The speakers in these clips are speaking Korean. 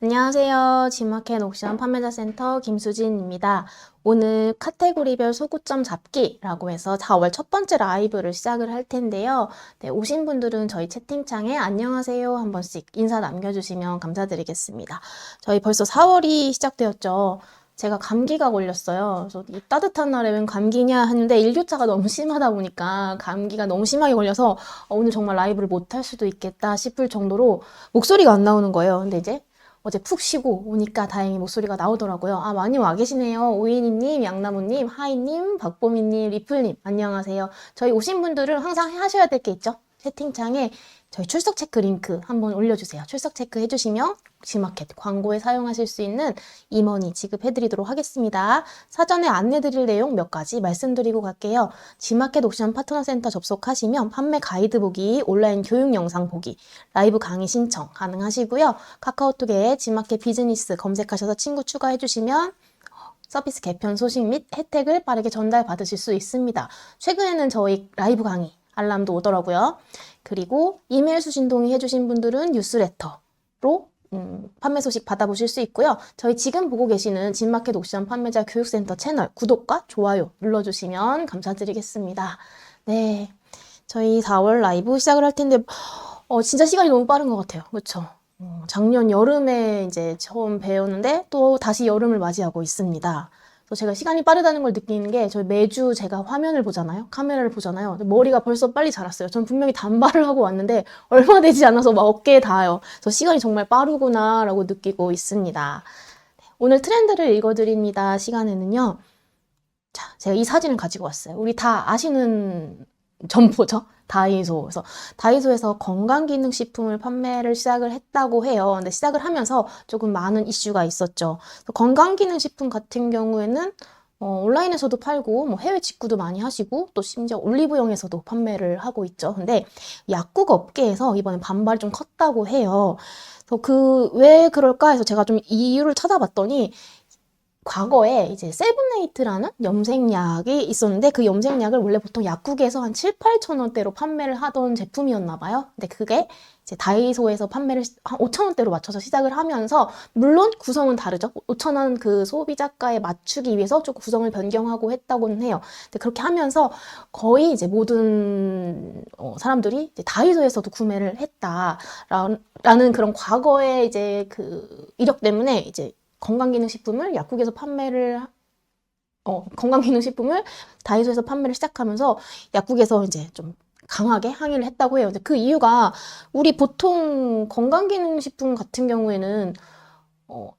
안녕하세요. 지마켓 옥션 판매자 센터 김수진입니다. 오늘 카테고리별 소구점 잡기라고 해서 4월 첫 번째 라이브를 시작을 할 텐데요. 네, 오신 분들은 저희 채팅창에 안녕하세요 한 번씩 인사 남겨주시면 감사드리겠습니다. 저희 벌써 4월이 시작되었죠. 제가 감기가 걸렸어요. 그래서 이 따뜻한 날에 웬 감기냐 하는데 일교차가 너무 심하다 보니까 감기가 너무 심하게 걸려서 오늘 정말 라이브를 못할 수도 있겠다 싶을 정도로 목소리가 안 나오는 거예요. 근데 이제 어제 푹 쉬고 오니까 다행히 목소리가 나오더라고요. 아, 많이 와 계시네요. 오이니님, 양나무님, 하이님, 박보미님, 리플님, 안녕하세요. 저희 오신 분들은 항상 하셔야 될 게 있죠. 채팅창에 저희 출석 체크 링크 한번 올려주세요. 출석 체크 해주시면 지마켓 광고에 사용하실 수 있는 임원이 지급해드리도록 하겠습니다. 사전에 안내드릴 내용 몇 가지 말씀드리고 갈게요. 지마켓 옥션 파트너센터 접속하시면 판매 가이드 보기, 온라인 교육 영상 보기, 라이브 강의 신청 가능하시고요. 카카오톡에 지마켓 비즈니스 검색하셔서 친구 추가해주시면 서비스 개편 소식 및 혜택을 빠르게 전달받으실 수 있습니다. 최근에는 저희 라이브 강의 알람도 오더라고요. 그리고 이메일 수신 동의해주신 분들은 뉴스레터로 판매 소식 받아보실 수 있고요. 저희 지금 보고 계시는 진마켓 옥션 판매자 교육센터 채널 구독과 좋아요 눌러주시면 감사드리겠습니다. 네, 저희 4월 라이브 시작을 할 텐데 진짜 시간이 너무 빠른 것 같아요. 그렇죠? 작년 여름에 이제 처음 배웠는데 또 다시 여름을 맞이하고 있습니다. 그래서 제가 시간이 빠르다는 걸 느끼는 게 저희 매주 제가 화면을 보잖아요. 카메라를 보잖아요. 머리가 벌써 빨리 자랐어요. 전 분명히 단발을 하고 왔는데 얼마 되지 않아서 막 어깨에 닿아요. 그래서 시간이 정말 빠르구나 라고 느끼고 있습니다. 오늘 트렌드를 읽어드립니다. 시간에는요. 자, 제가 이 사진을 가지고 왔어요. 우리 다 아시는 점포죠? 다이소. 그래서 다이소에서 건강기능식품을 판매를 시작을 했다고 해요. 근데 시작을 하면서 조금 많은 이슈가 있었죠. 건강기능식품 같은 경우에는 온라인에서도 팔고 뭐 해외 직구도 많이 하시고 또 심지어 올리브영에서도 판매를 하고 있죠. 근데 약국 업계에서 이번에 반발이 좀 컸다고 해요. 그래서 왜 그럴까 해서 제가 좀 이유를 찾아봤더니 과거에 이제 세븐에이트라는 염색약이 있었는데 그 염색약을 원래 보통 약국에서 한 7, 8천 원대로 판매를 하던 제품이었나 봐요. 근데 그게 이제 다이소에서 판매를 한 5천 원대로 맞춰서 시작을 하면서 물론 구성은 다르죠. 5천 원 그 소비자가에 맞추기 위해서 조금 구성을 변경하고 했다고는 해요. 근데 그렇게 하면서 거의 이제 모든 사람들이 이제 다이소에서도 구매를 했다라는 그런 과거의 이제 그 이력 때문에 이제 건강기능식품을 약국에서 건강기능식품을 다이소에서 판매를 시작하면서 약국에서 이제 좀 강하게 항의를 했다고 해요. 근데 그 이유가 우리 보통 건강기능식품 같은 경우에는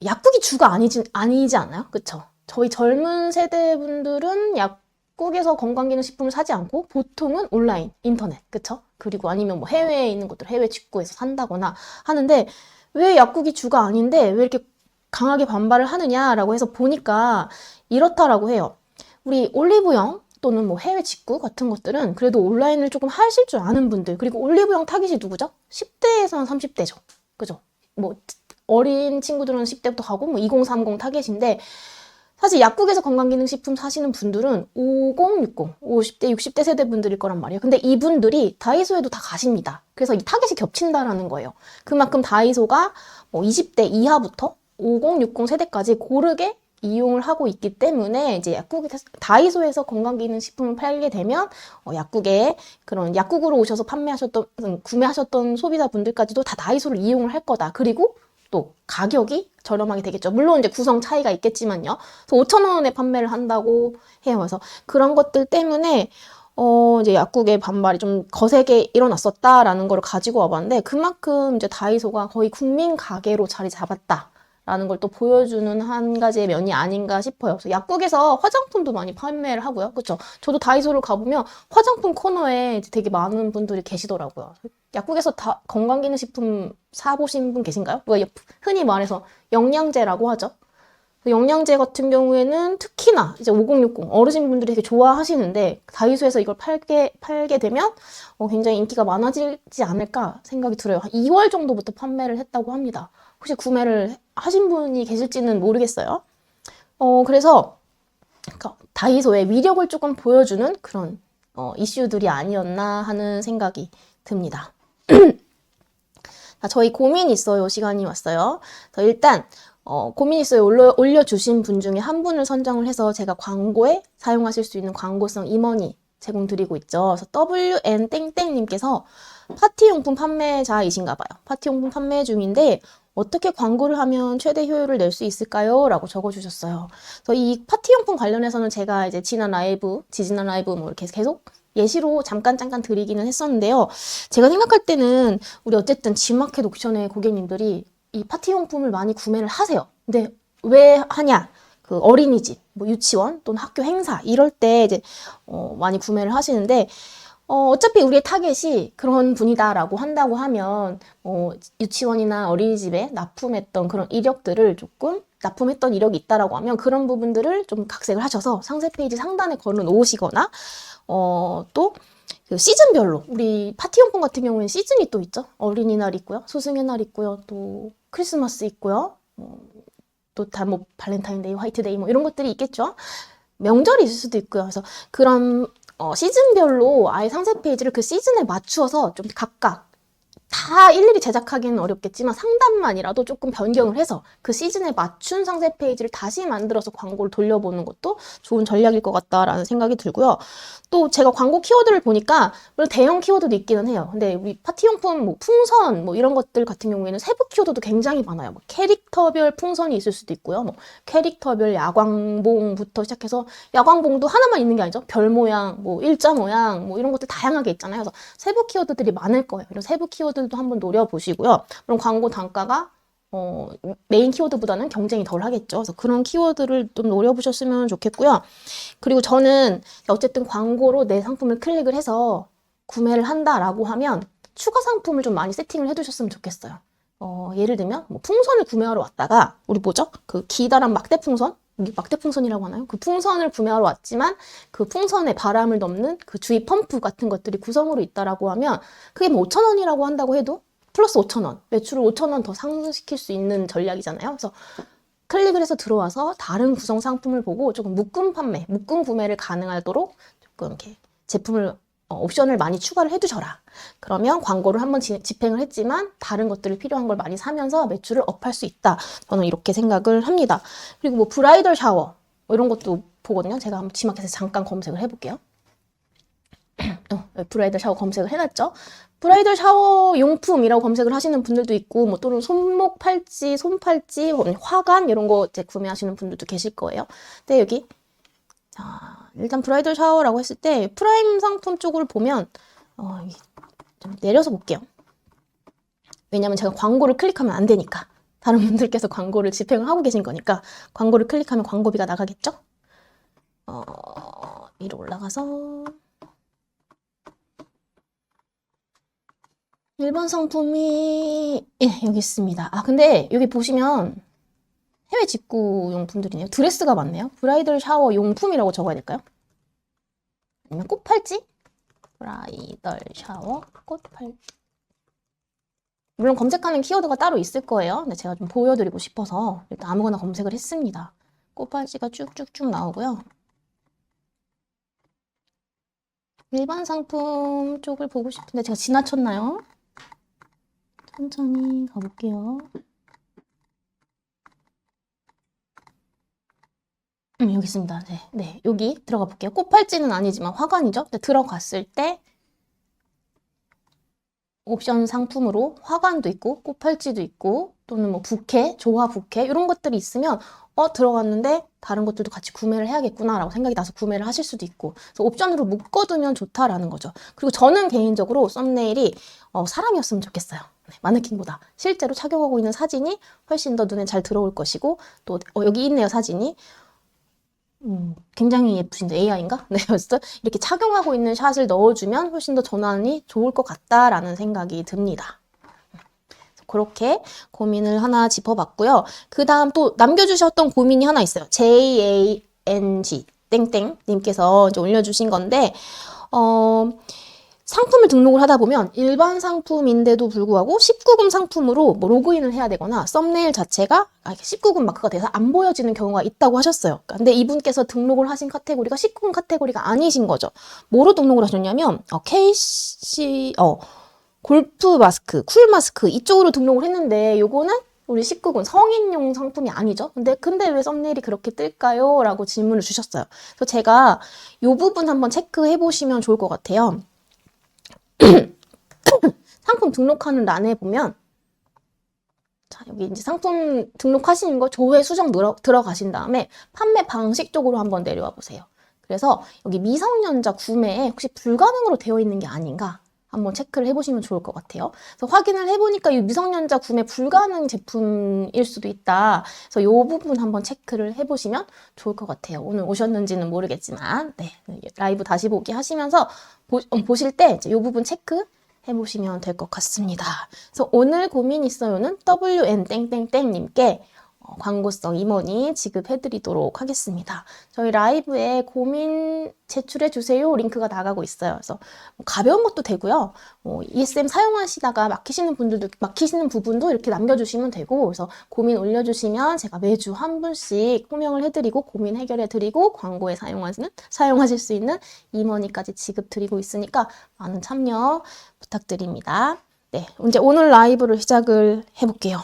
약국이 주가 아니지 않아요? 그쵸? 저희 젊은 세대분들은 약국에서 건강기능식품을 사지 않고 보통은 온라인, 인터넷, 그쵸? 그리고 아니면 뭐 해외에 있는 것들 해외 직구에서 산다거나 하는데 왜 약국이 주가 아닌데 왜 이렇게 강하게 반발을 하느냐라고 해서 보니까 이렇다라고 해요. 우리 올리브영 또는 뭐 해외 직구 같은 것들은 그래도 온라인을 조금 하실 줄 아는 분들, 그리고 올리브영 타깃이 누구죠? 10대에서 30대죠. 그죠? 뭐 어린 친구들은 10대부터 가고 뭐 2030 타깃인데 사실 약국에서 건강기능식품 사시는 분들은 50, 60, 50대, 60대 세대 분들일 거란 말이에요. 근데 이분들이 다이소에도 다 가십니다. 그래서 이 타겟이 겹친다라는 거예요. 그만큼 다이소가 뭐 20대 이하부터 50, 60 세대까지 고르게 이용을 하고 있기 때문에 이제 다이소에서 건강기능식품을 팔게 되면 약국에 그런 약국으로 오셔서 구매하셨던 소비자분들까지도 다 다이소를 이용을 할 거다. 그리고 또 가격이 저렴하게 되겠죠. 물론 이제 구성 차이가 있겠지만요. 그래서 5,000원에 판매를 한다고 해요. 그래서 그런 것들 때문에 이제 약국의 반발이 좀 거세게 일어났었다라는 걸 가지고 와봤는데 그만큼 이제 다이소가 거의 국민 가게로 자리 잡았다라는 걸 또 보여주는 한 가지의 면이 아닌가 싶어요. 그래서 약국에서 화장품도 많이 판매를 하고요. 그렇죠? 저도 다이소를 가보면 화장품 코너에 되게 많은 분들이 계시더라고요. 약국에서 다 건강기능식품 사보신 분 계신가요? 흔히 말해서 영양제라고 하죠. 영양제 같은 경우에는 특히나 이제 5060 어르신분들이 되게 좋아하시는데 다이소에서 이걸 팔게 되면 굉장히 인기가 많아지지 않을까 생각이 들어요. 한 2월 정도부터 판매를 했다고 합니다. 혹시 구매를 하신 분이 계실지는 모르겠어요. 그래서 다이소의 위력을 조금 보여주는 그런 이슈들이 아니었나 하는 생각이 듭니다. 저희 고민 있어요 시간이 왔어요. 일단 고민 있어요 올려주신 분 중에 한 분을 선정을 해서 제가 광고에 사용하실 수 있는 광고성 임원이 제공드리고 있죠. 그래서 WN 땡땡님께서 파티용품 판매자이신가 봐요. 파티용품 판매 중인데 어떻게 광고를 하면 최대 효율을 낼 수 있을까요? 라고 적어주셨어요. 그래서 이 파티용품 관련해서는 제가 이제 지지난 라이브 뭐 이렇게 계속 예시로 잠깐 드리기는 했었는데요. 제가 생각할 때는 우리 어쨌든 G마켓 옥션의 고객님들이 이 파티용품을 많이 구매를 하세요. 근데 왜 하냐? 그 어린이집, 뭐 유치원 또는 학교 행사 이럴 때 이제 많이 구매를 하시는데 어차피 우리의 타겟이 그런 분이다라고 한다고 하면 유치원이나 어린이집에 납품했던 그런 이력들을 납품했던 이력이 있다라고 하면 그런 부분들을 좀 각색을 하셔서 상세 페이지 상단에 걸어 놓으시거나 또 그 시즌별로 우리 파티용품 같은 경우에는 시즌이 또 있죠. 어린이날 있고요, 스승의 날 있고요, 또 크리스마스 있고요, 또 다 뭐 발렌타인데이, 화이트데이 뭐 이런 것들이 있겠죠. 명절이 있을 수도 있고요. 그래서 그런 시즌별로 아예 상세 페이지를 그 시즌에 맞추어서 좀 각각 다 일일이 제작하기는 어렵겠지만 상단만이라도 조금 변경을 해서 그 시즌에 맞춘 상세 페이지를 다시 만들어서 광고를 돌려보는 것도 좋은 전략일 것 같다라는 생각이 들고요. 또 제가 광고 키워드를 보니까 물론 대형 키워드도 있기는 해요. 근데 우리 파티용품, 뭐 풍선, 뭐 이런 것들 같은 경우에는 세부 키워드도 굉장히 많아요. 뭐 캐릭터별 풍선이 있을 수도 있고요. 뭐 캐릭터별 야광봉부터 시작해서 야광봉도 하나만 있는 게 아니죠. 별 모양, 뭐 일자 모양, 뭐 이런 것들 다양하게 있잖아요. 그래서 세부 키워드들이 많을 거예요. 이런 세부 키워드도 한번 노려보시고요. 그럼 광고 단가가 메인 키워드보다는 경쟁이 덜 하겠죠. 그래서 그런 키워드를 좀 노려보셨으면 좋겠고요. 그리고 저는 어쨌든 광고로 내 상품을 클릭을 해서 구매를 한다라고 하면 추가 상품을 좀 많이 세팅을 해두셨으면 좋겠어요. 예를 들면 뭐 풍선을 구매하러 왔다가 우리 뭐죠? 그 기다란 막대풍선? 막대풍선이라고 하나요? 그 풍선을 구매하러 왔지만 그 풍선에 바람을 넣는 그 주위 펌프 같은 것들이 구성으로 있다라고 하면 그게 뭐 5,000원이라고 한다고 해도 플러스 5,000원, 매출을 5,000원 더 상승시킬 수 있는 전략이잖아요. 그래서 클릭을 해서 들어와서 다른 구성 상품을 보고 조금 묶음 구매를 가능하도록 조금 이렇게 제품을 옵션을 많이 추가를 해두셔라. 그러면 광고를 한번 집행을 했지만 다른 것들이 필요한 걸 많이 사면서 매출을 업할 수 있다. 저는 이렇게 생각을 합니다. 그리고 뭐 브라이덜 샤워 뭐 이런 것도 보거든요. 제가 한번 G마켓에서 잠깐 검색을 해볼게요. 브라이덜 샤워 검색을 해놨죠. 브라이덜 샤워 용품이라고 검색을 하시는 분들도 있고 뭐 또는 손목 팔찌, 손팔찌, 화관 이런 거 이제 구매하시는 분들도 계실 거예요. 근데 여기 자, 일단 브라이덜 샤워라고 했을 때 프라임 상품 쪽을 보면 좀 내려서 볼게요. 왜냐면 제가 광고를 클릭하면 안 되니까. 다른 분들께서 광고를 집행을 하고 계신 거니까 광고를 클릭하면 광고비가 나가겠죠? 위로 올라가서 1번 상품이 여기 있습니다. 근데 여기 보시면 해외 직구 용품들이네요. 드레스가 많네요. 브라이덜 샤워 용품이라고 적어야 될까요? 아니면 꽃팔찌? 브라이덜 샤워 꽃팔찌. 물론 검색하는 키워드가 따로 있을 거예요. 근데 제가 좀 보여드리고 싶어서 일단 아무거나 검색을 했습니다. 꽃팔찌가 쭉쭉쭉 나오고요. 일반 상품 쪽을 보고 싶은데 제가 지나쳤나요? 천천히 가볼게요. 여기 있습니다. 네, 여기 들어가 볼게요. 꽃팔찌는 아니지만 화관이죠. 근데 들어갔을 때 옵션 상품으로 화관도 있고 꽃팔찌도 있고 또는 뭐 부케, 조화 부케 이런 것들이 있으면 들어갔는데 다른 것들도 같이 구매를 해야겠구나 라고 생각이 나서 구매를 하실 수도 있고 그래서 옵션으로 묶어두면 좋다라는 거죠. 그리고 저는 개인적으로 썸네일이 사람이었으면 좋겠어요. 네, 마네킹보다 실제로 착용하고 있는 사진이 훨씬 더 눈에 잘 들어올 것이고 또 여기 있네요 사진이. 굉장히 예쁘신데 AI인가? 네, 그래서 이렇게 착용하고 있는 샷을 넣어주면 훨씬 더 전환이 좋을 것 같다라는 생각이 듭니다. 그렇게 고민을 하나 짚어봤고요. 그 다음 또 남겨주셨던 고민이 하나 있어요. JANG 땡땡 님께서 이제 올려주신 건데 상품을 등록을 하다 보면 일반 상품인데도 불구하고 19금 상품으로 뭐 로그인을 해야 되거나 썸네일 자체가 19금 마크가 돼서 안 보여지는 경우가 있다고 하셨어요. 근데 이분께서 등록을 하신 카테고리가 19금 카테고리가 아니신 거죠. 뭐로 등록을 하셨냐면 KC 골프 마스크, 쿨 마스크 이쪽으로 등록을 했는데 요거는 우리 19금 성인용 상품이 아니죠. 근데 왜 썸네일이 그렇게 뜰까요? 라고 질문을 주셨어요. 그래서 제가 요 부분 한번 체크해 보시면 좋을 것 같아요. 상품 등록하는 란에 보면 자, 여기 이제 상품 등록하시는 거 조회 수정 들어가신 다음에 판매 방식 쪽으로 한번 내려와 보세요. 그래서 여기 미성년자 구매에 혹시 불가능으로 되어 있는 게 아닌가 한번 체크를 해보시면 좋을 것 같아요. 그래서 확인을 해보니까 이 미성년자 구매 불가능 제품일 수도 있다. 그래서 이 부분 한번 체크를 해보시면 좋을 것 같아요. 오늘 오셨는지는 모르겠지만 네, 라이브 다시 보기 하시면서 보실 때 이 부분 체크 해보시면 될 것 같습니다. 그래서 오늘 고민 있어요는 WN 땡땡땡님께 광고성 임원이 지급해드리도록 하겠습니다. 저희 라이브에 고민 제출해주세요 링크가 나가고 있어요. 그래서 가벼운 것도 되고요. ESM 사용하시다가 막히시는 부분도 이렇게 남겨주시면 되고, 그래서 고민 올려주시면 제가 매주 한 분씩 호명을 해드리고 고민 해결해드리고 광고에 사용하실 수 있는 임원이까지 지급드리고 있으니까 많은 참여 부탁드립니다. 네, 이제 오늘 라이브를 시작을 해볼게요.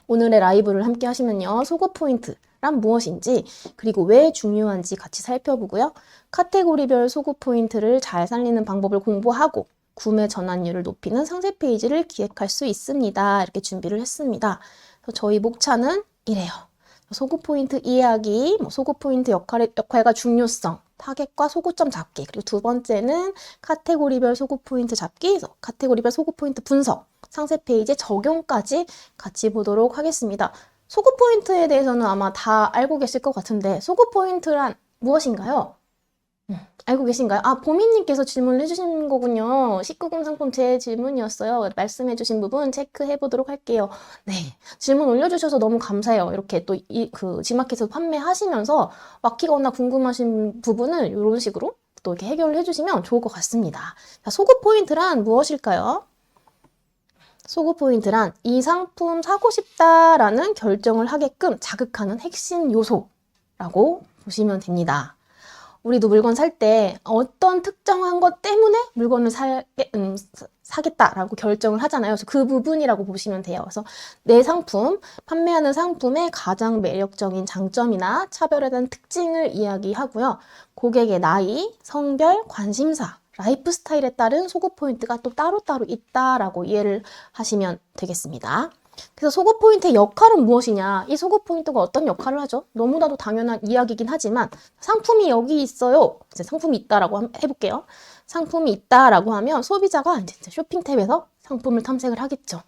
오늘의 라이브를 함께 하시면요. 속옷 포인트란 무엇인지 그리고 왜 중요한지 같이 살펴보고요. 카테고리별 속옷 포인트를 잘 살리는 방법을 공부하고 구매 전환율을 높이는 상세 페이지를 기획할 수 있습니다. 이렇게 준비를 했습니다. 그래서 저희 목차는 이래요. 속옷 포인트 이해하기, 속옷 포인트 역할과 중요성, 타겟과 소구점 잡기, 그리고 두 번째는 카테고리별 속옷 포인트 잡기, 카테고리별 속옷 포인트 분석, 상세 페이지 적용까지 같이 보도록 하겠습니다. 속옷 포인트에 대해서는 아마 다 알고 계실 것 같은데 속옷 포인트란 무엇인가요? 알고 계신가요? 아, 보미님께서 질문을 해주신 거군요. 19금 상품 제 질문이었어요. 말씀해주신 부분 체크해 보도록 할게요. 네, 질문 올려주셔서 너무 감사해요. 이렇게 또 G마켓에서 판매하시면서 막히거나 궁금하신 부분을 이런 식으로 또 이렇게 해결을 해주시면 좋을 것 같습니다. 자, 속옷 포인트란 무엇일까요? 속옷 포인트란 이 상품 사고 싶다라는 결정을 하게끔 자극하는 핵심 요소라고 보시면 됩니다. 우리도 물건 살 때 어떤 특정한 것 때문에 물건을 사겠다라고 결정을 하잖아요. 그래서 그 부분이라고 보시면 돼요. 그래서 내 상품, 판매하는 상품의 가장 매력적인 장점이나 차별에 대한 특징을 이야기하고요. 고객의 나이, 성별, 관심사, 라이프 스타일에 따른 속옷 포인트가 또 따로따로 있다라고 이해를 하시면 되겠습니다. 그래서 속옷 포인트의 역할은 무엇이냐? 이 속옷 포인트가 어떤 역할을 하죠? 너무나도 당연한 이야기이긴 하지만 상품이 여기 있어요. 이제 상품이 있다라고 해볼게요. 상품이 있다라고 하면 소비자가 이제 쇼핑 탭에서 상품을 탐색을 하겠죠.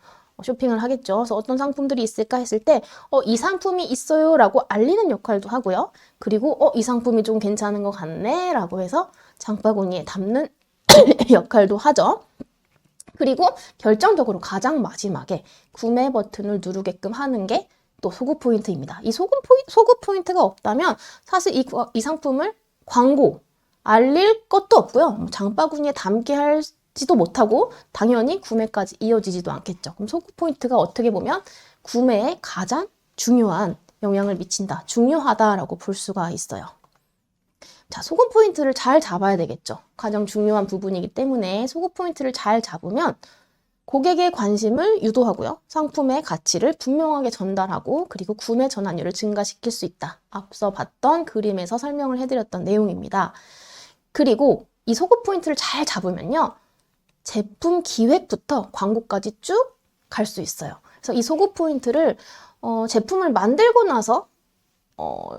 쇼핑을 하겠죠. 그래서 어떤 상품들이 있을까 했을 때 이 상품이 있어요 라고 알리는 역할도 하고요. 그리고 이 상품이 좀 괜찮은 것 같네 라고 해서 장바구니에 담는 역할도 하죠. 그리고 결정적으로 가장 마지막에 구매 버튼을 누르게끔 하는 게 또 속옷 포인트입니다. 이 속옷 포인트가 없다면 사실 이 상품을 광고, 알릴 것도 없고요. 장바구니에 담게 할지도 못하고 당연히 구매까지 이어지지도 않겠죠. 그럼 속옷 포인트가 어떻게 보면 구매에 가장 중요한 영향을 미친다, 중요하다라고 볼 수가 있어요. 자, 속옷 포인트를 잘 잡아야 되겠죠. 가장 중요한 부분이기 때문에 속옷 포인트를 잘 잡으면 고객의 관심을 유도하고요. 상품의 가치를 분명하게 전달하고 그리고 구매 전환율을 증가시킬 수 있다. 앞서 봤던 그림에서 설명을 해드렸던 내용입니다. 그리고 이 속옷 포인트를 잘 잡으면요. 제품 기획부터 광고까지 쭉 갈 수 있어요. 그래서 이 속옷 포인트를 제품을 만들고 나서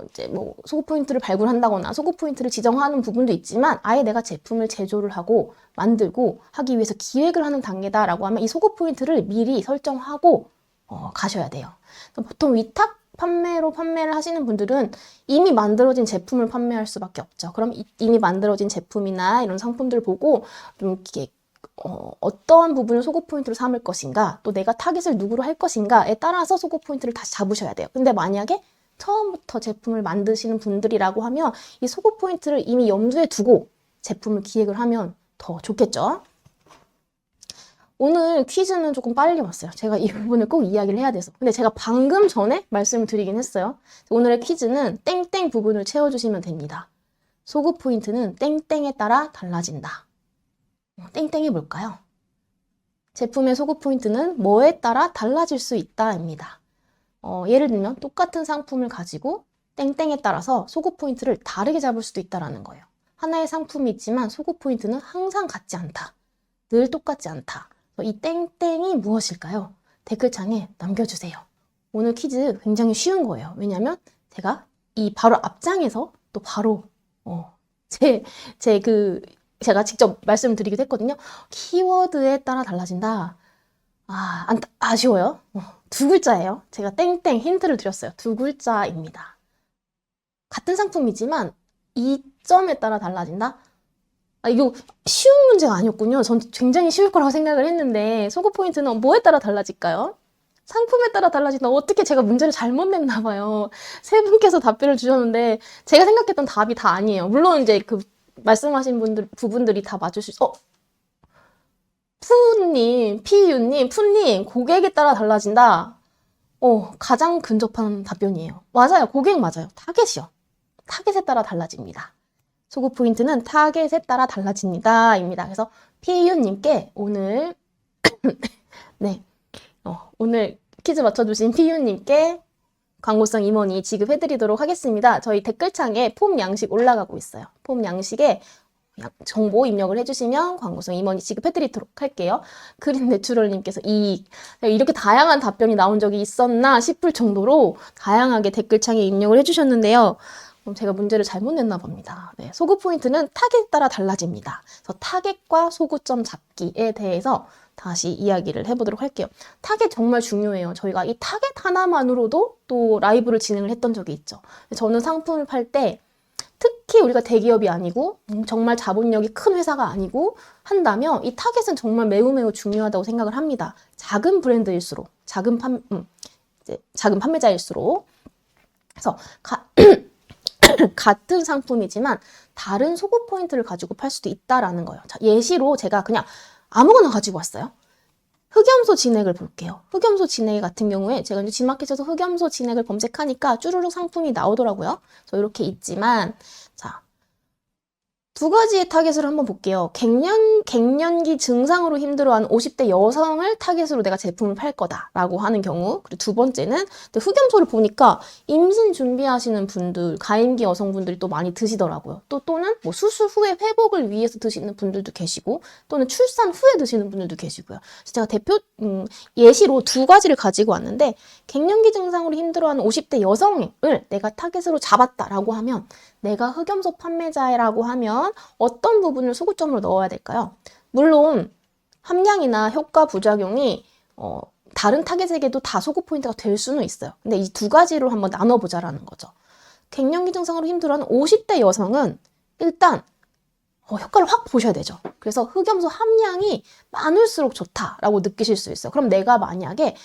이제 뭐 속옷 포인트를 발굴한다거나 속옷 포인트를 지정하는 부분도 있지만 아예 내가 제품을 제조를 하고 만들고 하기 위해서 기획을 하는 단계다라고 하면 이 속옷 포인트를 미리 설정하고 가셔야 돼요. 보통 위탁 판매를 하시는 분들은 이미 만들어진 제품을 판매할 수밖에 없죠. 그럼 이미 만들어진 제품이나 이런 상품들을 보고 좀 이렇게 어떠한 부분을 속옷 포인트로 삼을 것인가, 또 내가 타깃을 누구로 할 것인가에 따라서 속옷 포인트를 다시 잡으셔야 돼요. 근데 만약에 처음부터 제품을 만드시는 분들이라고 하면 이 속옷 포인트를 이미 염두에 두고 제품을 기획을 하면 더 좋겠죠. 오늘 퀴즈는 조금 빨리 왔어요. 제가 이 부분을 꼭 이야기를 해야 돼서. 근데 제가 방금 전에 말씀을 드리긴 했어요. 오늘의 퀴즈는 땡땡 부분을 채워주시면 됩니다. 속옷 포인트는 땡땡에 따라 달라진다. 땡땡이 뭘까요? 제품의 소구 포인트는 뭐에 따라 달라질 수 있다입니다. 예를 들면 똑같은 상품을 가지고 땡땡에 따라서 소구 포인트를 다르게 잡을 수도 있다는 거예요. 하나의 상품이 있지만 소구 포인트는 항상 같지 않다. 늘 똑같지 않다. 이 땡땡이 무엇일까요? 댓글창에 남겨주세요. 오늘 퀴즈 굉장히 쉬운 거예요. 왜냐면 제가 이 바로 앞장에서 또 바로 제가 직접 말씀드리기도 했거든요. 키워드에 따라 달라진다. 아쉬워요. 두 글자예요. 제가 땡땡 힌트를 드렸어요. 두 글자입니다. 같은 상품이지만 이 점에 따라 달라진다? 이거 쉬운 문제가 아니었군요. 전 굉장히 쉬울 거라고 생각을 했는데 소구 포인트는 뭐에 따라 달라질까요? 상품에 따라 달라진다. 어떻게 제가 문제를 잘못 냈나 봐요. 세 분께서 답변을 주셨는데 제가 생각했던 답이 다 아니에요. 물론 이제 그 말씀하신 부분들이 다 맞을 수 있어. 푸님, 피유님, 푸님, 고객에 따라 달라진다. 가장 근접한 답변이에요. 맞아요. 고객 맞아요. 타겟이요. 타겟에 따라 달라집니다. 소구 포인트는 타겟에 따라 달라집니다. 입니다. 그래서 피유님께 오늘 네, 오늘 퀴즈 맞춰주신 피유님께 광고성 임원이 지급해드리도록 하겠습니다. 저희 댓글창에 폼 양식 올라가고 있어요. 폼 양식에 정보 입력을 해주시면 광고성 임원이 지급해드리도록 할게요. 그린 내추럴님께서 이렇게 다양한 답변이 나온 적이 있었나 싶을 정도로 다양하게 댓글창에 입력을 해주셨는데요. 제가 문제를 잘못 냈나 봅니다. 네, 소구 포인트는 타겟에 따라 달라집니다. 그래서 타겟과 소구점 잡기에 대해서 다시 이야기를 해보도록 할게요. 타겟 정말 중요해요. 저희가 이 타겟 하나만으로도 또 라이브를 진행을 했던 적이 있죠. 저는 상품을 팔 때 특히 우리가 대기업이 아니고 정말 자본력이 큰 회사가 아니고 한다면 이 타겟은 정말 매우 중요하다고 생각을 합니다. 작은 브랜드일수록, 작은 판매자일수록. 그래서 같은 상품이지만 다른 소구 포인트를 가지고 팔 수도 있다라는 거예요. 자, 예시로 제가 그냥 아무거나 가지고 왔어요. 흑염소 진액을 볼게요. 흑염소 진액 같은 경우에 제가 이제 G마켓에서 흑염소 진액을 검색하니까 쭈루룩 상품이 나오더라고요. 그래서 이렇게 있지만, 자, 두 가지의 타겟을 한번 볼게요. 갱년기 증상으로 힘들어하는 50대 여성을 타겟으로 내가 제품을 팔 거다라고 하는 경우. 그리고 두 번째는 흑염소를 보니까 임신 준비하시는 분들, 가임기 여성분들이 또 많이 드시더라고요. 또는 뭐 수술 후에 회복을 위해서 드시는 분들도 계시고, 또는 출산 후에 드시는 분들도 계시고요. 제가 예시로 두 가지를 가지고 왔는데, 갱년기 증상으로 힘들어하는 50대 여성을 내가 타겟으로 잡았다라고 하면, 내가 흑염소 판매자라고 하면 어떤 부분을 소구점으로 넣어야 될까요? 물론 함량이나 효과 부작용이 다른 타겟에게도 다 소구 포인트가 될 수는 있어요. 근데 이 두 가지로 한번 나눠보자라는 거죠. 갱년기 증상으로 힘들어하는 50대 여성은 일단 효과를 확 보셔야 되죠. 그래서 흑염소 함량이 많을수록 좋다라고 느끼실 수 있어요. 그럼 내가 만약에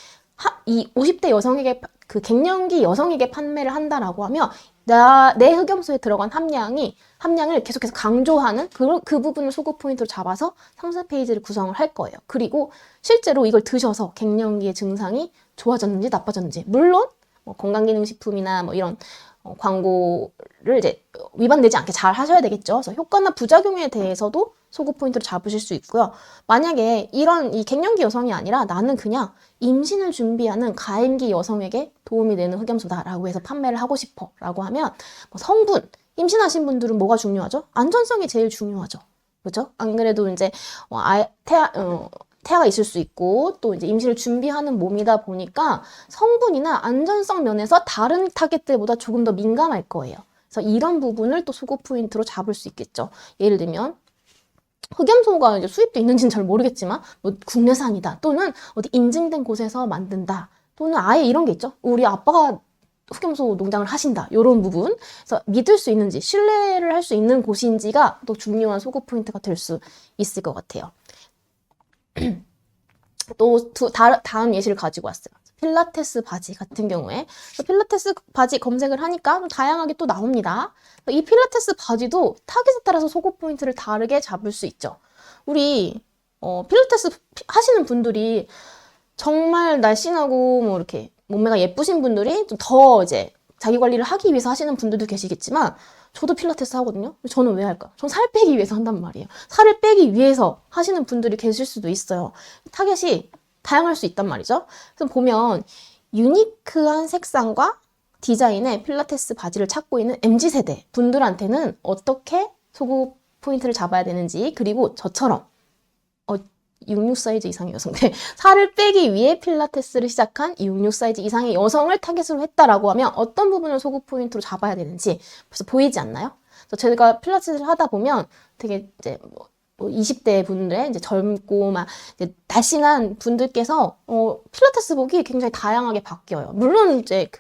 이 50대 여성에게 그 갱년기 여성에게 판매를 한다라고 하면 내 흑염소에 들어간 함량을 계속해서 강조하는 그 부분을 소구 포인트로 잡아서 상세 페이지를 구성을 할 거예요. 그리고 실제로 이걸 드셔서 갱년기의 증상이 좋아졌는지 나빠졌는지, 물론 건강기능식품이나 이런 광고를 이제 위반되지 않게 잘 하셔야 되겠죠. 그래서 효과나 부작용에 대해서도 소구 포인트로 잡으실 수 있고요. 만약에 이 갱년기 여성이 아니라 나는 그냥 임신을 준비하는 가임기 여성에게 도움이 되는 흑염소다라고 해서 판매를 하고 싶어 라고 하면 성분, 임신하신 분들은 뭐가 중요하죠? 안전성이 제일 중요하죠. 그죠? 안 그래도 이제 태아가 있을 수 있고 또 이제 임신을 준비하는 몸이다 보니까 성분이나 안전성 면에서 다른 타겟들보다 조금 더 민감할 거예요. 그래서 이런 부분을 또 소구 포인트로 잡을 수 있겠죠. 예를 들면 흑염소가 이제 수입도 있는지는 잘 모르겠지만 국내산이다, 또는 어디 인증된 곳에서 만든다, 또는 아예 이런 게 있죠. 우리 아빠가 흑염소 농장을 하신다, 이런 부분. 그래서 믿을 수 있는지, 신뢰를 할 수 있는 곳인지가 또 중요한 소구 포인트가 될 수 있을 것 같아요. 또 다음 예시를 가지고 왔어요. 필라테스 바지 같은 경우에 필라테스 바지 검색을 하니까 좀 다양하게 또 나옵니다. 이 필라테스 바지도 타겟에 따라서 소구 포인트를 다르게 잡을 수 있죠. 우리 필라테스 하시는 분들이 정말 날씬하고 이렇게 몸매가 예쁘신 분들이 좀 더 이제 자기 관리를 하기 위해서 하시는 분들도 계시겠지만, 저도 필라테스 하거든요. 저는 왜 할까요? 전 살 빼기 위해서 한단 말이에요. 살을 빼기 위해서 하시는 분들이 계실 수도 있어요. 타겟이 다양할 수 있단 말이죠. 그래서 보면 유니크한 색상과 디자인의 필라테스 바지를 찾고 있는 MZ세대 분들한테는 어떻게 소구 포인트를 잡아야 되는지, 그리고 저처럼 66 사이즈 이상의 여성들, 살을 빼기 위해 필라테스를 시작한 66 사이즈 이상의 여성을 타겟으로 했다라고 하면 어떤 부분을 소구 포인트로 잡아야 되는지 벌써 보이지 않나요? 그래서 제가 필라테스를 하다 보면 되게 이제 20대 분들의 이제 젊고 막 이제 날씬한 분들께서 필라테스복이 굉장히 다양하게 바뀌어요. 물론 이제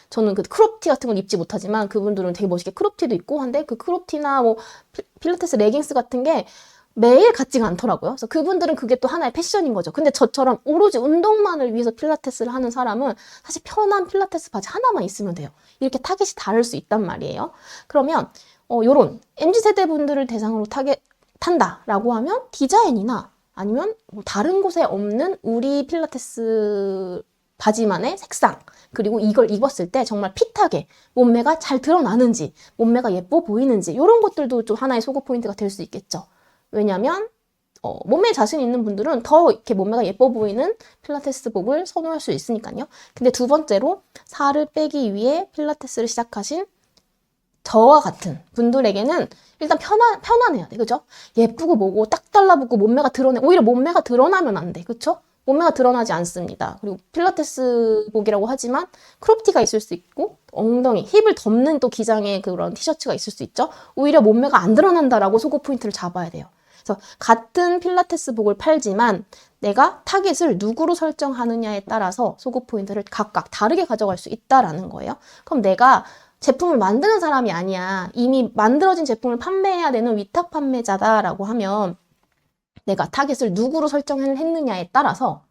저는 그 크롭티 같은 건 입지 못하지만 그분들은 되게 멋있게 크롭티도 입고 한데 그 크롭티나 뭐 필라테스 레깅스 같은 게 매일 같지가 않더라고요. 그래서 그분들은 그게 또 하나의 패션인 거죠. 근데 저처럼 오로지 운동만을 위해서 필라테스를 하는 사람은 사실 편한 필라테스 바지 하나만 있으면 돼요. 이렇게 타겟이 다를 수 있단 말이에요. 그러면 요런 MZ세대 분들을 대상으로 탄다라고 하면 디자인이나 아니면 뭐 다른 곳에 없는 우리 필라테스 바지만의 색상, 그리고 이걸 입었을 때 정말 핏하게 몸매가 잘 드러나는지, 몸매가 예뻐 보이는지, 이런 것들도 좀 하나의 소구 포인트가 될 수 있겠죠. 왜냐면 몸매에 자신 있는 분들은 더 이렇게 몸매가 예뻐 보이는 필라테스복을 선호할 수 있으니까요. 근데 두 번째로 살을 빼기 위해 필라테스를 시작하신 저와 같은 분들에게는 일단 편안해야 돼. 그죠? 예쁘고 뭐고 딱 달라붙고 몸매가 오히려 몸매가 드러나면 안 돼. 그쵸? 몸매가 드러나지 않습니다. 그리고 필라테스복이라고 하지만 크롭티가 있을 수 있고 엉덩이, 힙을 덮는 또 기장의 그런 티셔츠가 있을 수 있죠. 오히려 몸매가 안 드러난다라고 소구 포인트를 잡아야 돼요. 그래서 같은 필라테스복을 팔지만 내가 타겟을 누구로 설정하느냐에 따라서 소구 포인트를 각각 다르게 가져갈 수 있다라는 거예요. 그럼 내가 제품을 만드는 사람이 아니야. 이미 만들어진 제품을 판매해야 되는 위탁 판매자다라고 하면 내가 타겟을 누구로 설정을 했느냐에 따라서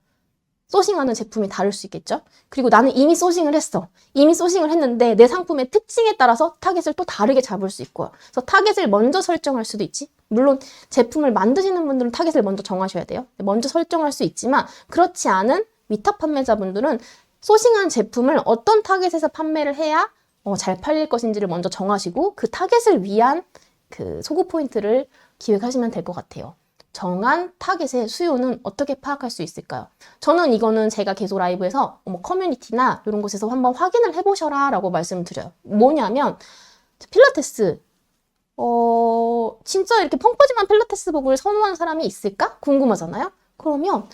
소싱하는 제품이 다를 수 있겠죠? 그리고 나는 이미 소싱을 했어. 이미 소싱을 했는데 내 상품의 특징에 따라서 타겟을 또 다르게 잡을 수 있고요. 그래서 타겟을 먼저 설정할 수도 있지. 물론 제품을 만드시는 분들은 타겟을 먼저 정하셔야 돼요. 먼저 설정할 수 있지만 그렇지 않은 위탁 판매자분들은 소싱한 제품을 어떤 타겟에서 판매를 해야 잘 팔릴 것인지를 먼저 정하시고 그 타겟을 위한 그 소구 포인트를 기획하시면 될 것 같아요. 정한 타겟의 수요는 어떻게 파악할 수 있을까요? 저는 이거는 제가 계속 라이브에서 커뮤니티나 이런 곳에서 한번 확인을 해보셔라 라고 말씀을 드려요. 뭐냐면 필라테스 진짜 이렇게 펑퍼짐한 필라테스복을 선호하는 사람이 있을까? 궁금하잖아요. 그러면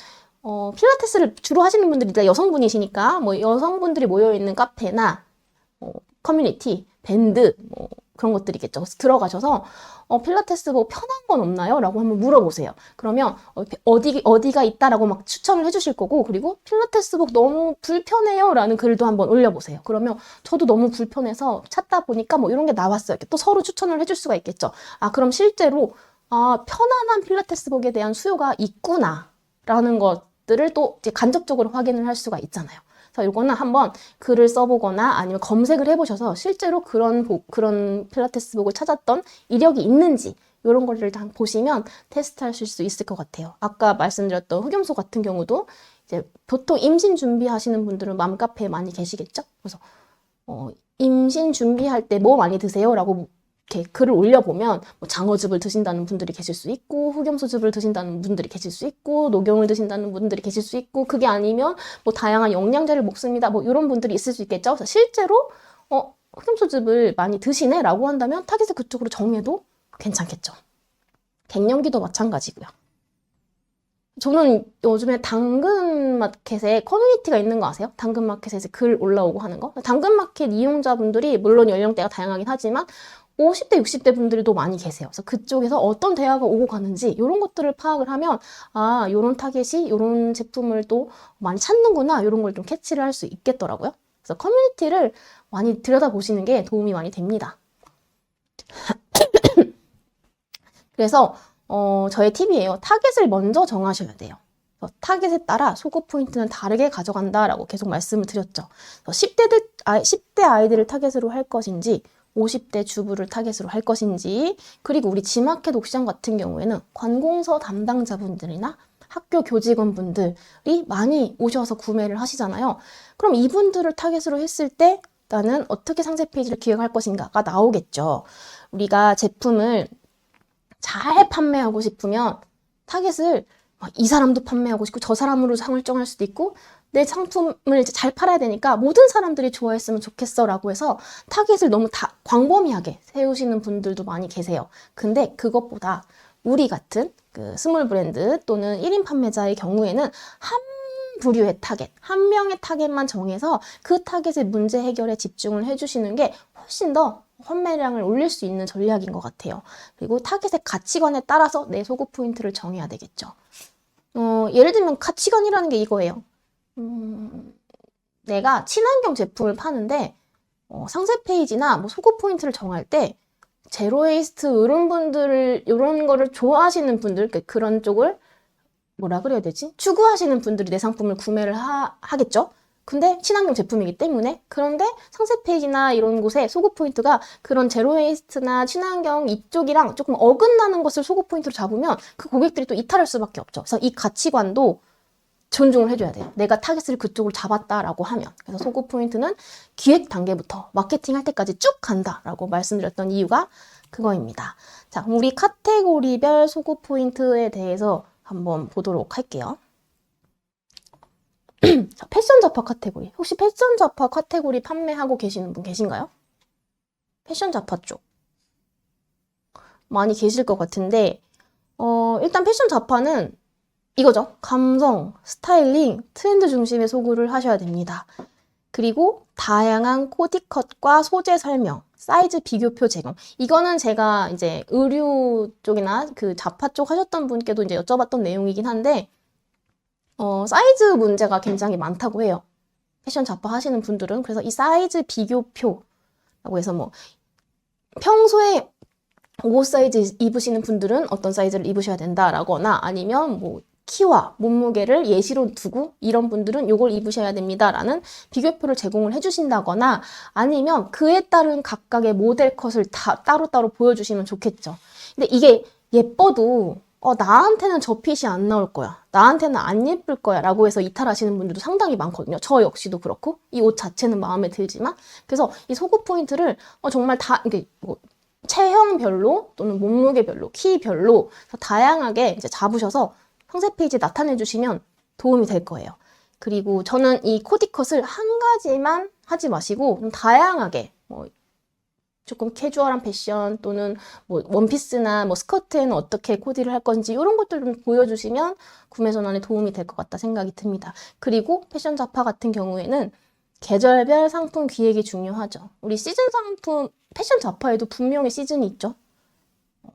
필라테스를 주로 하시는 분들이 다 여성분이시니까 뭐 여성분들이 모여있는 카페나 커뮤니티, 밴드 그런 것들이겠죠. 그래서 들어가셔서 필라테스 뭐 편한 건 없나요? 라고 한번 물어보세요. 그러면 어디가 있다라고 막 추천을 해주실 거고, 그리고 필라테스복 너무 불편해요 라는 글도 한번 올려보세요. 그러면 저도 너무 불편해서 찾다 보니까 뭐 이런 게 나왔어요. 이렇게 또 서로 추천을 해줄 수가 있겠죠. 그럼 실제로 편안한 필라테스복에 대한 수요가 있구나 라는 것들을 또 이제 간접적으로 확인을 할 수가 있잖아요. 그래서 이거는 한번 글을 써보거나 아니면 검색을 해보셔서 실제로 그런 필라테스복을 찾았던 이력이 있는지 이런 거를 다 보시면 테스트하실 수 있을 것 같아요. 아까 말씀드렸던 흑염소 같은 경우도 이제 보통 임신 준비하시는 분들은 맘카페에 많이 계시겠죠? 그래서 임신 준비할 때 뭐 많이 드세요? 라고 이렇게 글을 올려보면 뭐 장어즙을 드신다는 분들이 계실 수 있고, 흑염소즙을 드신다는 분들이 계실 수 있고, 녹용을 드신다는 분들이 계실 수 있고, 그게 아니면 뭐 다양한 영양제를 먹습니다. 뭐 이런 분들이 있을 수 있겠죠. 그래서 실제로 흑염소즙을 많이 드시네 라고 한다면 타겟을 그쪽으로 정해도 괜찮겠죠. 갱년기도 마찬가지고요. 저는 요즘에 당근마켓에 커뮤니티가 있는 거 아세요? 당근마켓에서 글 올라오고 하는 거. 당근마켓 이용자분들이 물론 연령대가 다양하긴 하지만 50대, 60대 분들이 또 많이 계세요. 그래서 그쪽에서 어떤 대화가 오고 가는지 이런 것들을 파악을 하면 이런 타겟이 이런 제품을 또 많이 찾는구나 이런 걸 좀 캐치를 할 수 있겠더라고요. 그래서 커뮤니티를 많이 들여다보시는 게 도움이 많이 됩니다. 그래서 저의 팁이에요. 타겟을 먼저 정하셔야 돼요. 타겟에 따라 소구 포인트는 다르게 가져간다라고 계속 말씀을 드렸죠. 10대 아이들을 타겟으로 할 것인지 50대 주부를 타겟으로 할 것인지, 그리고 우리 지마켓 옥션 같은 경우에는 관공서 담당자분들이나 학교 교직원분들이 많이 오셔서 구매를 하시잖아요. 그럼 이분들을 타겟으로 했을 때 일단은 어떻게 상세 페이지를 기획할 것인가가 나오겠죠. 우리가 제품을 잘 판매하고 싶으면 타겟을 이 사람도 판매하고 싶고 저 사람으로 상을 정할 수도 있고 내 상품을 이제 잘 팔아야 되니까 모든 사람들이 좋아했으면 좋겠어 라고 해서 타겟을 너무 다 광범위하게 세우시는 분들도 많이 계세요. 근데 그것보다 우리 같은 그 스몰 브랜드 또는 1인 판매자의 경우에는 한 부류의 타겟, 한 명의 타겟만 정해서 그 타겟의 문제 해결에 집중을 해주시는 게 훨씬 더 판매량을 올릴 수 있는 전략인 것 같아요. 그리고 타겟의 가치관에 따라서 내 소구 포인트를 정해야 되겠죠. 예를 들면 가치관이라는 게 이거예요. 내가 친환경 제품을 파는데 상세 페이지나 뭐 소구 포인트를 정할 때 제로 웨이스트 이런 거를 좋아하시는 분들, 그런 쪽을 뭐라 그래야 되지? 추구하시는 분들이 내 상품을 구매를 하겠죠? 근데 친환경 제품이기 때문에. 그런데 상세 페이지나 이런 곳에 소구 포인트가 그런 제로 웨이스트나 친환경 이쪽이랑 조금 어긋나는 것을 소구 포인트로 잡으면 그 고객들이 또 이탈할 수밖에 없죠. 그래서 이 가치관도 존중을 해줘야 돼요. 내가 타겟을 그쪽으로 잡았다라고 하면. 그래서 소구 포인트는 기획 단계부터 마케팅 할 때까지 쭉 간다라고 말씀드렸던 이유가 그거입니다. 자, 우리 카테고리별 소구 포인트에 대해서 한번 보도록 할게요. 자, 패션 잡화 카테고리. 혹시 패션 잡화 카테고리 판매하고 계시는 분 계신가요? 패션 잡화 쪽. 많이 계실 것 같은데, 일단 패션 잡화는 이거죠. 감성, 스타일링, 트렌드 중심의 소구를 하셔야 됩니다. 그리고 다양한 코디컷과 소재 설명, 사이즈 비교표 제공. 이거는 제가 이제 의류 쪽이나 그 잡화 쪽 하셨던 분께도 이제 여쭤봤던 내용이긴 한데, 사이즈 문제가 굉장히 많다고 해요. 패션 잡화 하시는 분들은. 그래서 이 사이즈 비교표라고 해서 뭐, 평소에 옷 사이즈 입으시는 분들은 어떤 사이즈를 입으셔야 된다라거나 아니면 뭐, 키와 몸무게를 예시로 두고 이런 분들은 이걸 입으셔야 됩니다라는 비교표를 제공을 해주신다거나 아니면 그에 따른 각각의 모델 컷을 다 따로따로 보여주시면 좋겠죠. 근데 이게 예뻐도 나한테는 저 핏이 안 나올 거야. 나한테는 안 예쁠 거야. 라고 해서 이탈하시는 분들도 상당히 많거든요. 저 역시도 그렇고 이 옷 자체는 마음에 들지만 그래서 이 소구 포인트를 정말 다 이게 뭐 체형별로 또는 몸무게별로 키별로 다양하게 이제 잡으셔서 상세 페이지에 나타내 주시면 도움이 될 거예요. 그리고 저는 이 코디컷을 한 가지만 하지 마시고 좀 다양하게 조금 캐주얼한 패션 또는 뭐 원피스나 뭐 스커트에는 어떻게 코디를 할 건지 이런 것들 좀 보여주시면 구매 전환에 도움이 될 것 같다 생각이 듭니다. 그리고 패션 잡화 같은 경우에는 계절별 상품 기획이 중요하죠. 우리 시즌 상품, 패션 잡화에도 분명히 시즌이 있죠.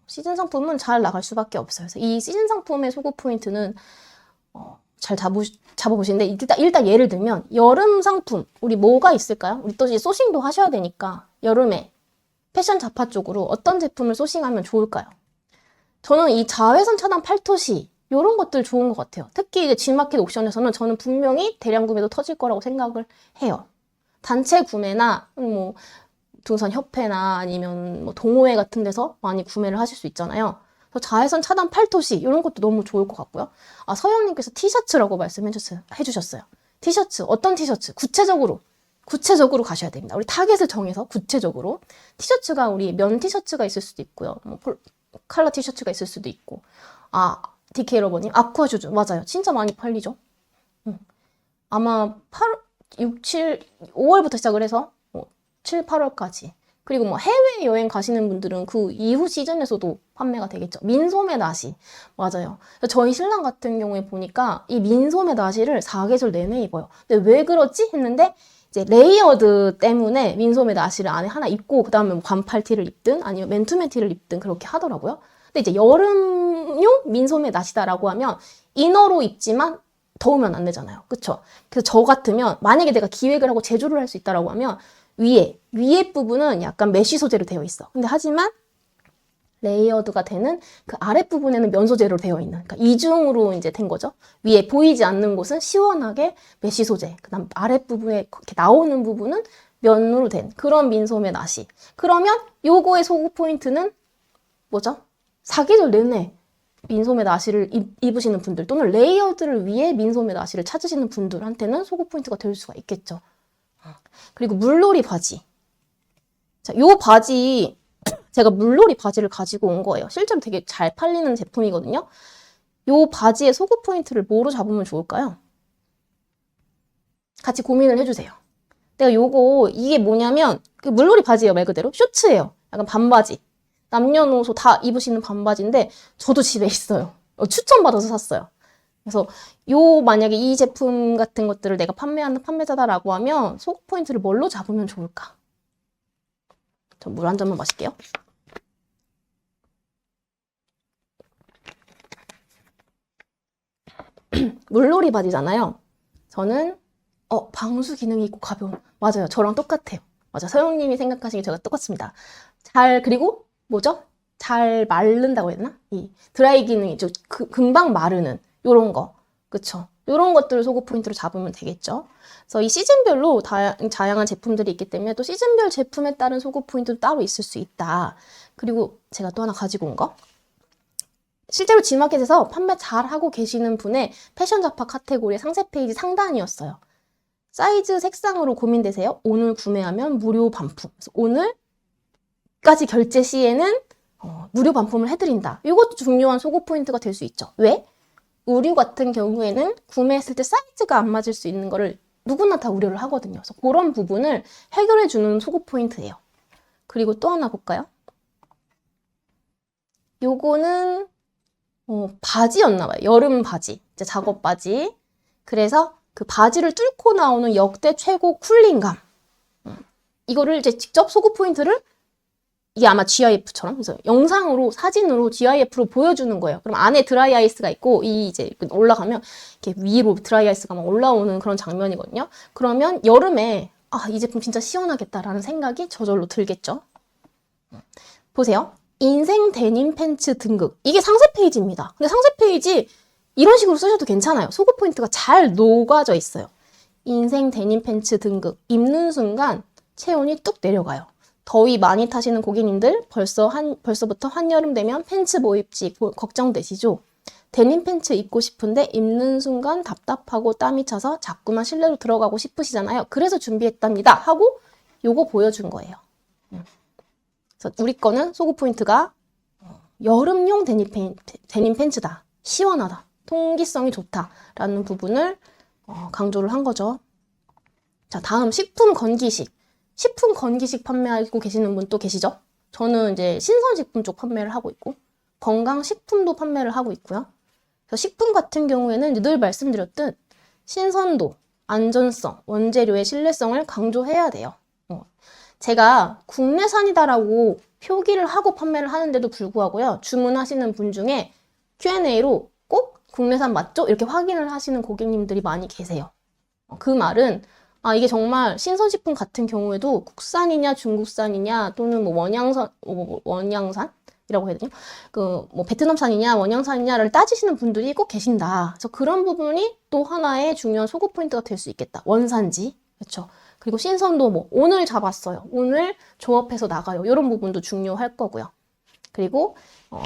시즌 상품은 잘 나갈 수밖에 없어요. 그래서 이 시즌 상품의 소구 포인트는 잘 잡아보시는데 일단 예를 들면 여름 상품 우리 뭐가 있을까요? 우리 또 이제 소싱도 하셔야 되니까 여름에 패션 잡화 쪽으로 어떤 제품을 소싱하면 좋을까요? 저는 이 자외선 차단 팔토시 이런 것들 좋은 것 같아요. 특히 이제 G마켓 옥션에서는 저는 분명히 대량 구매도 터질 거라고 생각을 해요. 단체 구매나 뭐 등산 협회나 아니면 뭐 동호회 같은 데서 많이 구매를 하실 수 있잖아요. 그래서 자외선 차단 팔토시 이런 것도 너무 좋을 것 같고요. 서영님께서 티셔츠라고 말씀해 주셨어요. 티셔츠 어떤 티셔츠 구체적으로 가셔야 됩니다. 우리 타겟을 정해서 구체적으로 티셔츠가 우리 면 티셔츠가 있을 수도 있고요. 뭐 컬러 티셔츠가 있을 수도 있고 DK 러버님 아쿠아 슈즈 맞아요. 진짜 많이 팔리죠. 아마 5월부터 시작을 해서 7, 8월까지. 그리고 뭐 해외여행 가시는 분들은 그 이후 시즌에서도 판매가 되겠죠. 민소매 나시. 맞아요. 저희 신랑 같은 경우에 보니까 이 민소매 나시를 사계절 내내 입어요. 근데 왜 그러지? 했는데 이제 레이어드 때문에 민소매 나시를 안에 하나 입고 그 다음에 뭐 반팔티를 입든 아니면 맨투맨 티를 입든 그렇게 하더라고요. 근데 이제 여름용 민소매 나시다라고 하면 이너로 입지만 더우면 안 되잖아요. 그쵸? 그래서 저 같으면 만약에 내가 기획을 하고 제조를 할 수 있다라고 하면 위에 부분은 약간 메쉬 소재로 되어 있어. 근데 하지만 레이어드가 되는 그 아랫부분에는 면 소재로 되어 있는, 그러니까 이중으로 이제 된 거죠. 위에 보이지 않는 곳은 시원하게 메쉬 소재, 그 다음 아랫부분에 이렇게 나오는 부분은 면으로 된 그런 민소매 나시. 그러면 요거의 소구 포인트는 뭐죠? 사계절 내내 민소매 나시를 입으시는 분들 또는 레이어드를 위해 민소매 나시를 찾으시는 분들한테는 소구 포인트가 될 수가 있겠죠. 그리고 물놀이 바지. 자, 요 바지 제가 물놀이 바지를 가지고 온 거예요. 실제로 되게 잘 팔리는 제품이거든요. 요 바지의 소구 포인트를 뭐로 잡으면 좋을까요? 같이 고민을 해주세요. 내가 이게 뭐냐면, 그 물놀이 바지예요, 말 그대로. 쇼츠예요. 약간 반바지. 남녀노소 다 입으시는 반바지인데, 저도 집에 있어요. 추천받아서 샀어요. 그래서, 만약에 이 제품 같은 것들을 내가 판매하는 판매자다라고 하면, 소구 포인트를 뭘로 잡으면 좋을까? 저 물 한 잔만 마실게요. 물놀이 바지잖아요. 저는 방수 기능이 있고 가벼운. 맞아요. 저랑 똑같아요. 맞아. 서영님이 생각하시기 저가 똑같습니다. 그리고 뭐죠? 잘 마른다고 해야 되나? 이 드라이 기능이 금방 마르는 요런 거. 그쵸? 요런 것들을 소구 포인트로 잡으면 되겠죠. 그래서 이 시즌별로 다양한 제품들이 있기 때문에 또 시즌별 제품에 따른 소구 포인트도 따로 있을 수 있다. 그리고 제가 또 하나 가지고 온 거. 실제로 G마켓에서 판매 잘 하고 계시는 분의 패션 잡화 카테고리의 상세 페이지 상단이었어요. 사이즈 색상으로 고민되세요? 오늘 구매하면 무료 반품. 그래서 오늘까지 결제 시에는 무료 반품을 해드린다. 이것도 중요한 소구 포인트가 될 수 있죠. 왜? 의류 같은 경우에는 구매했을 때 사이즈가 안 맞을 수 있는 거를 누구나 다 우려를 하거든요. 그래서 그런 부분을 해결해주는 소구 포인트예요. 그리고 또 하나 볼까요? 요거는 바지였나 봐요. 여름 바지. 이제 작업 바지. 그래서 그 바지를 뚫고 나오는 역대 최고 쿨링감. 이거를 이제 직접 소구 포인트를 이게 아마 GIF처럼 그래서 영상으로 사진으로 GIF로 보여주는 거예요. 그럼 안에 드라이 아이스가 있고 이제 올라가면 이렇게 위로 드라이 아이스가 막 올라오는 그런 장면이거든요. 그러면 여름에 이 제품 진짜 시원하겠다라는 생각이 저절로 들겠죠. 보세요. 인생 데님 팬츠 등급. 이게 상세 페이지입니다. 근데 상세 페이지 이런 식으로 쓰셔도 괜찮아요. 소구 포인트가 잘 녹아져 있어요. 인생 데님 팬츠 등급. 입는 순간 체온이 뚝 내려가요. 더위 많이 타시는 고객님들 벌써부터 한여름 되면 팬츠 뭐 입지 걱정되시죠? 데님 팬츠 입고 싶은데 입는 순간 답답하고 땀이 차서 자꾸만 실내로 들어가고 싶으시잖아요. 그래서 준비했답니다. 하고 요거 보여준 거예요. 그래서 우리 거는 소구 포인트가 여름용 데님 팬츠다. 시원하다. 통기성이 좋다라는 부분을 강조를 한 거죠. 자, 다음 식품 건기식. 식품 건기식 판매하고 계시는 분 또 계시죠? 저는 이제 신선식품 쪽 판매를 하고 있고 건강식품도 판매를 하고 있고요. 그래서 식품 같은 경우에는 늘 말씀드렸듯 신선도, 안전성, 원재료의 신뢰성을 강조해야 돼요. 제가 국내산이다라고 표기를 하고 판매를 하는데도 불구하고요. 주문하시는 분 중에 Q&A로 꼭 국내산 맞죠? 이렇게 확인을 하시는 고객님들이 많이 계세요. 그 말은 이게 정말 신선식품 같은 경우에도 국산이냐 중국산이냐 또는 뭐 원양산이라고 해야 되나? 뭐 베트남산이냐 원양산이냐를 따지시는 분들이 꼭 계신다. 그래서 그런 부분이 또 하나의 중요한 소구 포인트가 될 수 있겠다. 원산지. 그렇죠? 그리고 신선도 뭐 오늘 잡았어요. 오늘 조업해서 나가요. 이런 부분도 중요할 거고요. 그리고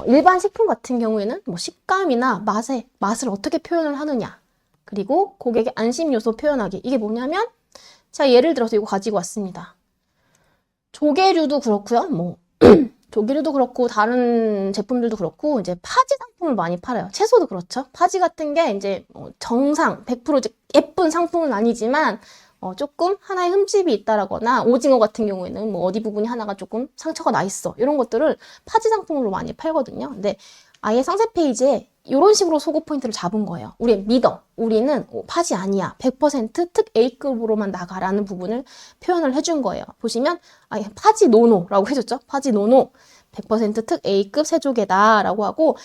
일반 식품 같은 경우에는 뭐 식감이나 맛을 어떻게 표현을 하느냐. 그리고 고객의 안심 요소 표현하기. 이게 뭐냐면 자, 예를 들어서 이거 가지고 왔습니다. 조개류도 그렇고요. 뭐 조개류도 그렇고 다른 제품들도 그렇고 이제 파지 상품을 많이 팔아요. 채소도 그렇죠. 파지 같은 게 이제 정상 100% 이제 예쁜 상품은 아니지만 조금 하나의 흠집이 있다라거나 오징어 같은 경우에는 뭐 어디 부분이 하나가 조금 상처가 나 있어. 이런 것들을 파지 상품으로 많이 팔거든요. 근데 아예 상세 페이지에 이런 식으로 소구 포인트를 잡은 거예요. 우리는 파지 아니야. 100% 특 A급으로만 나가라는 부분을 표현을 해준 거예요. 보시면 파지 노노라고 해줬죠. 파지 노노 100% 특 A급 세조개다라고 하고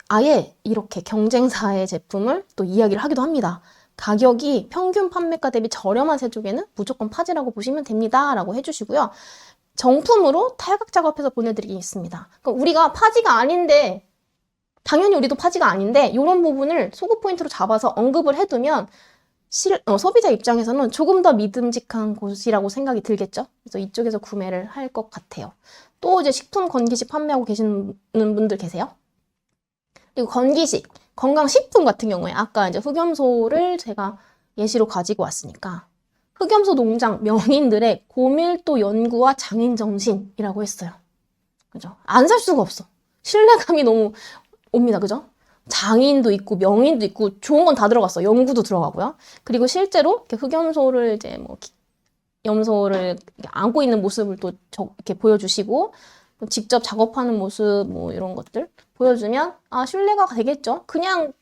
아예 이렇게 경쟁사의 제품을 또 이야기를 하기도 합니다. 가격이 평균 판매가 대비 저렴한 세조개는 무조건 파지라고 보시면 됩니다. 라고 해주시고요. 정품으로 탈각 작업해서 보내드리겠습니다. 그러니까 우리가 파지가 아닌데 당연히 우리도 파지가 아닌데 이런 부분을 소구 포인트로 잡아서 언급을 해두면 소비자 입장에서는 조금 더 믿음직한 곳이라고 생각이 들겠죠. 그래서 이쪽에서 구매를 할 것 같아요. 또 이제 식품 건기식 판매하고 계시는 분들 계세요. 그리고 건기식, 건강식품 같은 경우에 아까 이제 흑염소를 제가 예시로 가지고 왔으니까 흑염소 농장 명인들의 고밀도 연구와 장인 정신이라고 했어요. 그죠? 안 살 수가 없어. 신뢰감이 너무 옵니다. 그죠? 장인도 있고 명인도 있고 좋은 건 다 들어갔어. 연구도 들어가고요. 그리고 실제로 이렇게 흑염소를 이제 뭐 염소를 안고 있는 모습을 또 이렇게 보여주시고 직접 작업하는 모습 뭐 이런 것들 보여주면 신뢰가 되겠죠. 그냥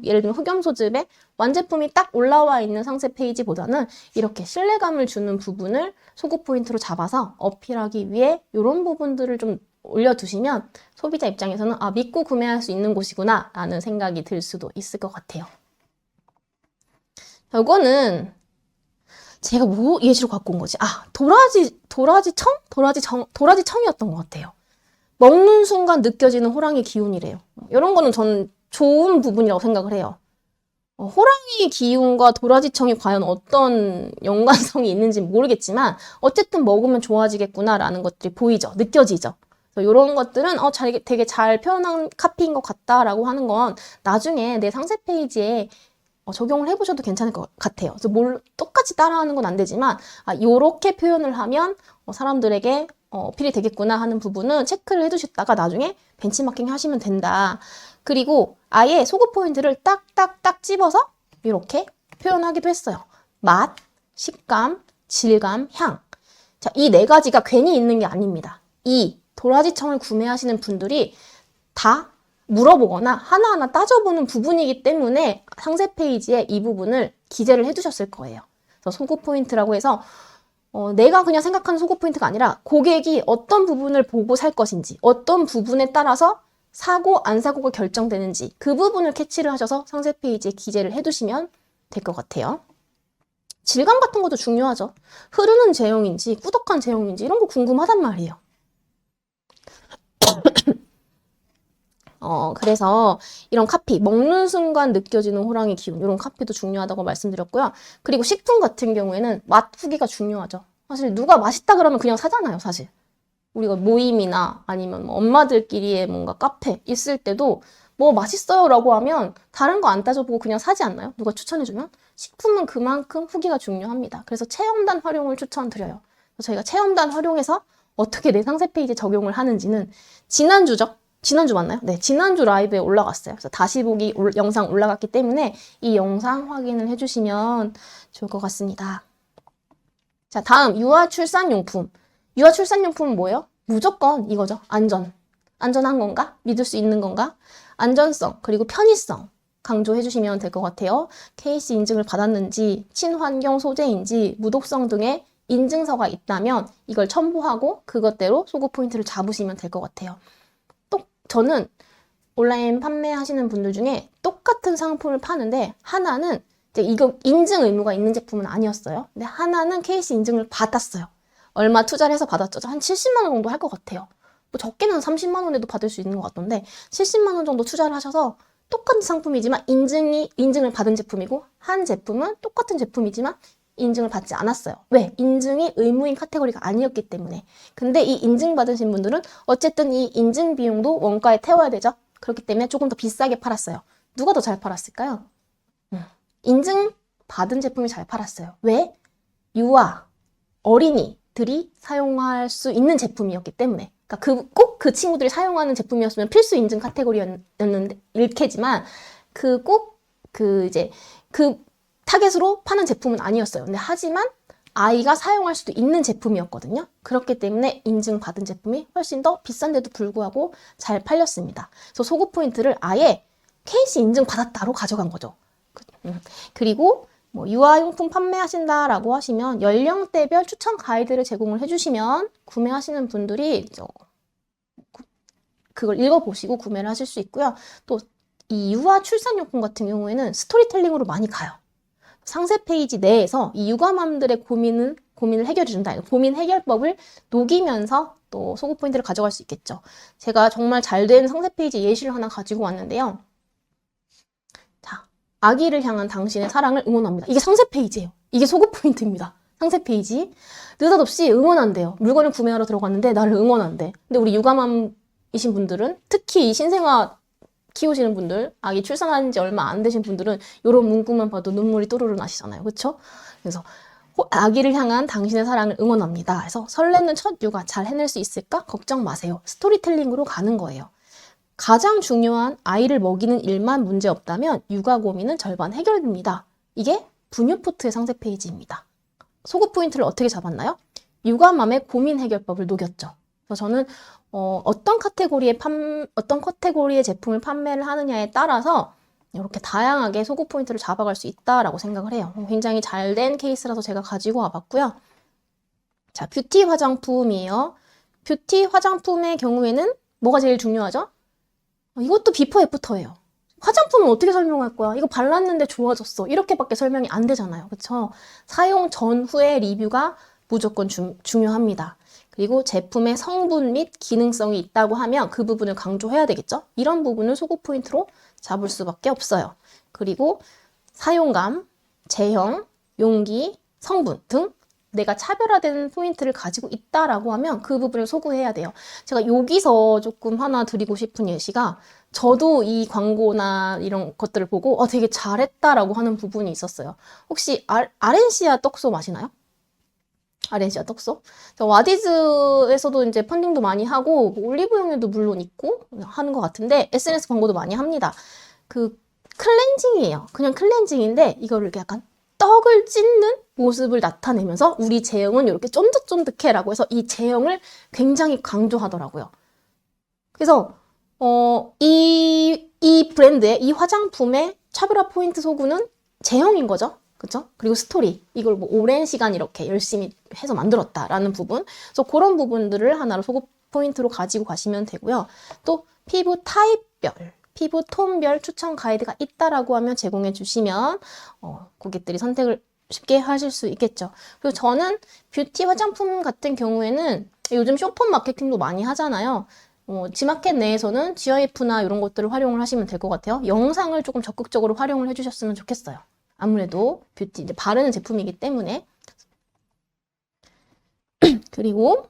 예를 들면 흑염소즙에 완제품이 딱 올라와 있는 상세 페이지보다는 이렇게 신뢰감을 주는 부분을 소구 포인트로 잡아서 어필하기 위해 이런 부분들을 좀 올려두시면 소비자 입장에서는 믿고 구매할 수 있는 곳이구나 라는 생각이 들 수도 있을 것 같아요. 이거는 제가 뭐 예시로 갖고 온 거지? 도라지청이었던 것 같아요. 먹는 순간 느껴지는 호랑이 기운이래요. 이런 거는 저는 좋은 부분이라고 생각을 해요. 호랑이 기운과 도라지청이 과연 어떤 연관성이 있는지 모르겠지만 어쨌든 먹으면 좋아지겠구나라는 것들이 보이죠. 느껴지죠. 이런 것들은 되게 잘 표현한 카피인 것 같다라고 하는 건 나중에 내 상세 페이지에 적용을 해보셔도 괜찮을 것 같아요. 그래서 똑같이 따라하는 건 안 되지만 요렇게 표현을 하면 사람들에게 어필이 되겠구나 하는 부분은 체크를 해두셨다가 나중에 벤치마킹 하시면 된다. 그리고 아예 소구 포인트를 딱딱딱 집어서 이렇게 표현하기도 했어요. 맛, 식감, 질감, 향. 자, 이 네 가지가 괜히 있는 게 아닙니다. 이 도라지청을 구매하시는 분들이 다 물어보거나 하나하나 따져보는 부분이기 때문에 상세 페이지에 이 부분을 기재를 해두셨을 거예요. 그래서 소구 포인트라고 해서 내가 그냥 생각하는 소구 포인트가 아니라 고객이 어떤 부분을 보고 살 것인지, 어떤 부분에 따라서 사고 안 사고가 결정되는지 그 부분을 캐치를 하셔서 상세 페이지에 기재를 해두시면 될 것 같아요. 질감 같은 것도 중요하죠. 흐르는 제형인지 꾸덕한 제형인지 이런 거 궁금하단 말이에요. 그래서 이런 카피, 먹는 순간 느껴지는 호랑이 기운, 이런 카피도 중요하다고 말씀드렸고요. 그리고 식품 같은 경우에는 맛 후기가 중요하죠. 사실 누가 맛있다 그러면 그냥 사잖아요, 사실. 우리가 모임이나 아니면 뭐 엄마들끼리의 뭔가 카페 있을 때도 뭐 맛있어요 라고 하면 다른 거 안 따져보고 그냥 사지 않나요? 누가 추천해주면? 식품은 그만큼 후기가 중요합니다. 그래서 체험단 활용을 추천드려요. 저희가 체험단 활용해서 어떻게 내 상세 페이지에 적용을 하는지는 지난주죠? 지난주 맞나요? 네, 지난주 라이브에 올라갔어요. 그래서 다시 보기 영상 올라갔기 때문에 이 영상 확인을 해주시면 좋을 것 같습니다. 자, 다음 유아출산용품. 유아출산용품은 뭐예요? 무조건 이거죠. 안전한 건가? 믿을 수 있는 건가? 안전성, 그리고 편의성 강조해 주시면 될 것 같아요. KC 인증을 받았는지, 친환경 소재인지, 무독성 등의 인증서가 있다면 이걸 첨부하고 그것대로 소구 포인트를 잡으시면 될 것 같아요. 저는 온라인 판매하시는 분들 중에 똑같은 상품을 파는데 하나는 이거 인증 의무가 있는 제품은 아니었어요. 근데 하나는 KC 인증을 받았어요. 얼마 투자를 해서 받았죠? 한 70만 원 정도 할 것 같아요. 뭐 적게는 30만 원에도 받을 수 있는 것 같던데 70만 원 정도 투자를 하셔서 똑같은 상품이지만 인증을 받은 제품이고 한 제품은 똑같은 제품이지만 인증을 받지 않았어요. 왜? 인증이 의무인 카테고리가 아니었기 때문에. 근데 이 인증 받으신 분들은 어쨌든 이 인증 비용도 원가에 태워야 되죠. 그렇기 때문에 조금 더 비싸게 팔았어요. 누가 더 잘 팔았을까요? 인증 받은 제품이 잘 팔았어요. 왜? 유아, 어린이들이 사용할 수 있는 제품이었기 때문에. 그러니까 꼭 그 친구들이 사용하는 제품이었으면 필수 인증 카테고리였는데 일케지만 그 타겟으로 파는 제품은 아니었어요. 근데 하지만 아이가 사용할 수도 있는 제품이었거든요. 그렇기 때문에 인증받은 제품이 훨씬 더 비싼데도 불구하고 잘 팔렸습니다. 그래서 소구 포인트를 아예 KC 인증받았다로 가져간 거죠. 그리고 뭐 유아용품 판매하신다라고 하시면 연령대별 추천 가이드를 제공을 해주시면 구매하시는 분들이 그걸 읽어보시고 구매를 하실 수 있고요. 또 이 유아 출산용품 같은 경우에는 스토리텔링으로 많이 가요. 상세 페이지 내에서 이 육아맘들의 고민을 해결해준다. 고민 해결법을 녹이면서 또 소구 포인트를 가져갈 수 있겠죠. 제가 정말 잘 된 상세 페이지 예시를 하나 가지고 왔는데요. 자, 아기를 향한 당신의 사랑을 응원합니다. 이게 상세 페이지예요. 이게 소구 포인트입니다. 상세 페이지. 느닷없이 응원한대요. 물건을 구매하러 들어갔는데 나를 응원한대. 근데 우리 육아맘이신 분들은 특히 이 신생아 키우시는 분들, 아기 출산한 지 얼마 안 되신 분들은 이런 문구만 봐도 눈물이 또르르 나시잖아요. 그렇죠? 그래서 아기를 향한 당신의 사랑을 응원합니다. 그래서 설레는 첫 육아 잘 해낼 수 있을까? 걱정 마세요. 스토리텔링으로 가는 거예요. 가장 중요한 아이를 먹이는 일만 문제 없다면 육아 고민은 절반 해결됩니다. 이게 분유포트의 상세 페이지입니다. 소구 포인트를 어떻게 잡았나요? 육아맘의 고민 해결법을 녹였죠. 그래서 저는 어떤 카테고리의 제품을 판매를 하느냐에 따라서 이렇게 다양하게 소구 포인트를 잡아갈 수 있다라고 생각을 해요. 굉장히 잘된 케이스라서 제가 가지고 와봤고요. 자, 뷰티 화장품이에요. 뷰티 화장품의 경우에는 뭐가 제일 중요하죠? 이것도 비포 애프터예요. 화장품은 어떻게 설명할 거야? 이거 발랐는데 좋아졌어. 이렇게밖에 설명이 안 되잖아요. 그쵸? 사용 전후의 리뷰가 무조건 중요합니다. 그리고 제품의 성분 및 기능성이 있다고 하면 그 부분을 강조해야 되겠죠? 이런 부분을 소구 포인트로 잡을 수밖에 없어요. 그리고 사용감, 제형, 용기, 성분 등 내가 차별화된 포인트를 가지고 있다라고 하면 그 부분을 소구해야 돼요. 제가 여기서 조금 하나 드리고 싶은 예시가 저도 이 광고나 이런 것들을 보고 되게 잘했다라고 하는 부분이 있었어요. 혹시 아렌시아 떡소 마시나요? 아렌시아 떡소? 와디즈에서도 이제 펀딩도 많이 하고 올리브영에도 물론 있고 하는 것 같은데 SNS 광고도 많이 합니다. 그 클렌징이에요. 그냥 클렌징인데 이거를 이렇게 약간 떡을 찢는 모습을 나타내면서 우리 제형은 이렇게 쫀득쫀득해라고 해서 이 제형을 굉장히 강조하더라고요. 그래서 이 브랜드의 이 화장품의 차별화 포인트 소구는 제형인 거죠. 그쵸? 그리고 스토리. 이걸 뭐 오랜 시간 이렇게 열심히 해서 만들었다라는 부분. 그래서 그런 부분들을 하나로 소구 포인트로 가지고 가시면 되고요. 또 피부 타입별, 피부 톤별 추천 가이드가 있다라고 하면 제공해 주시면 고객들이 선택을 쉽게 하실 수 있겠죠. 그리고 저는 뷰티 화장품 같은 경우에는 요즘 쇼핑 마케팅도 많이 하잖아요. 지마켓 내에서는 GIF나 이런 것들을 활용을 하시면 될 것 같아요. 영상을 조금 적극적으로 활용을 해주셨으면 좋겠어요. 아무래도 뷰티, 이제 바르는 제품이기 때문에. 그리고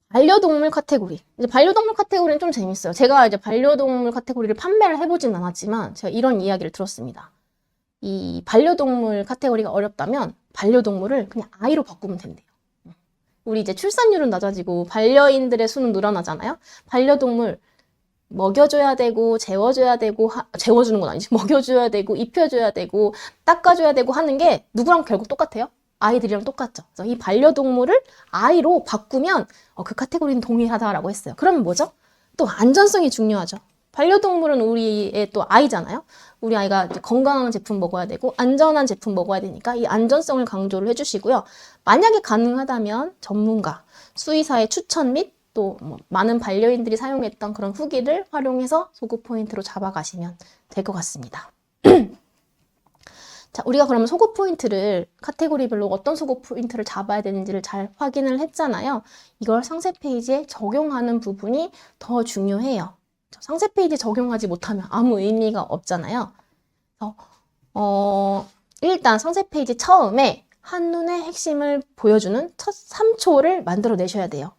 반려동물 카테고리. 이제 반려동물 카테고리는 좀 재밌어요. 제가 이제 반려동물 카테고리를 판매를 해보진 않았지만 제가 이런 이야기를 들었습니다. 이 반려동물 카테고리가 어렵다면 반려동물을 그냥 아이로 바꾸면 된대요. 우리 이제 출산율은 낮아지고 반려인들의 수는 늘어나잖아요. 반려동물 먹여줘야 되고 재워줘야 되고 재워주는 건 아니지. 먹여줘야 되고 입혀줘야 되고 닦아줘야 되고 하는 게 누구랑 결국 똑같아요? 아이들이랑 똑같죠. 그래서 이 반려동물을 아이로 바꾸면 그 카테고리는 동일하다라고 했어요. 그러면 뭐죠? 또 안전성이 중요하죠. 반려동물은 우리의 또 아이잖아요. 우리 아이가 이제 건강한 제품 먹어야 되고 안전한 제품 먹어야 되니까 이 안전성을 강조를 해주시고요. 만약에 가능하다면 전문가, 수의사의 추천 및 또 많은 반려인들이 사용했던 그런 후기를 활용해서 소구 포인트로 잡아가시면 될 것 같습니다. 자, 우리가 그러면 소구 포인트를 카테고리별로 어떤 소구 포인트를 잡아야 되는지를 잘 확인을 했잖아요. 이걸 상세 페이지에 적용하는 부분이 더 중요해요. 상세 페이지에 적용하지 못하면 아무 의미가 없잖아요. 그래서 일단 상세 페이지 처음에 한눈에 핵심을 보여주는 첫 3초를 만들어 내셔야 돼요.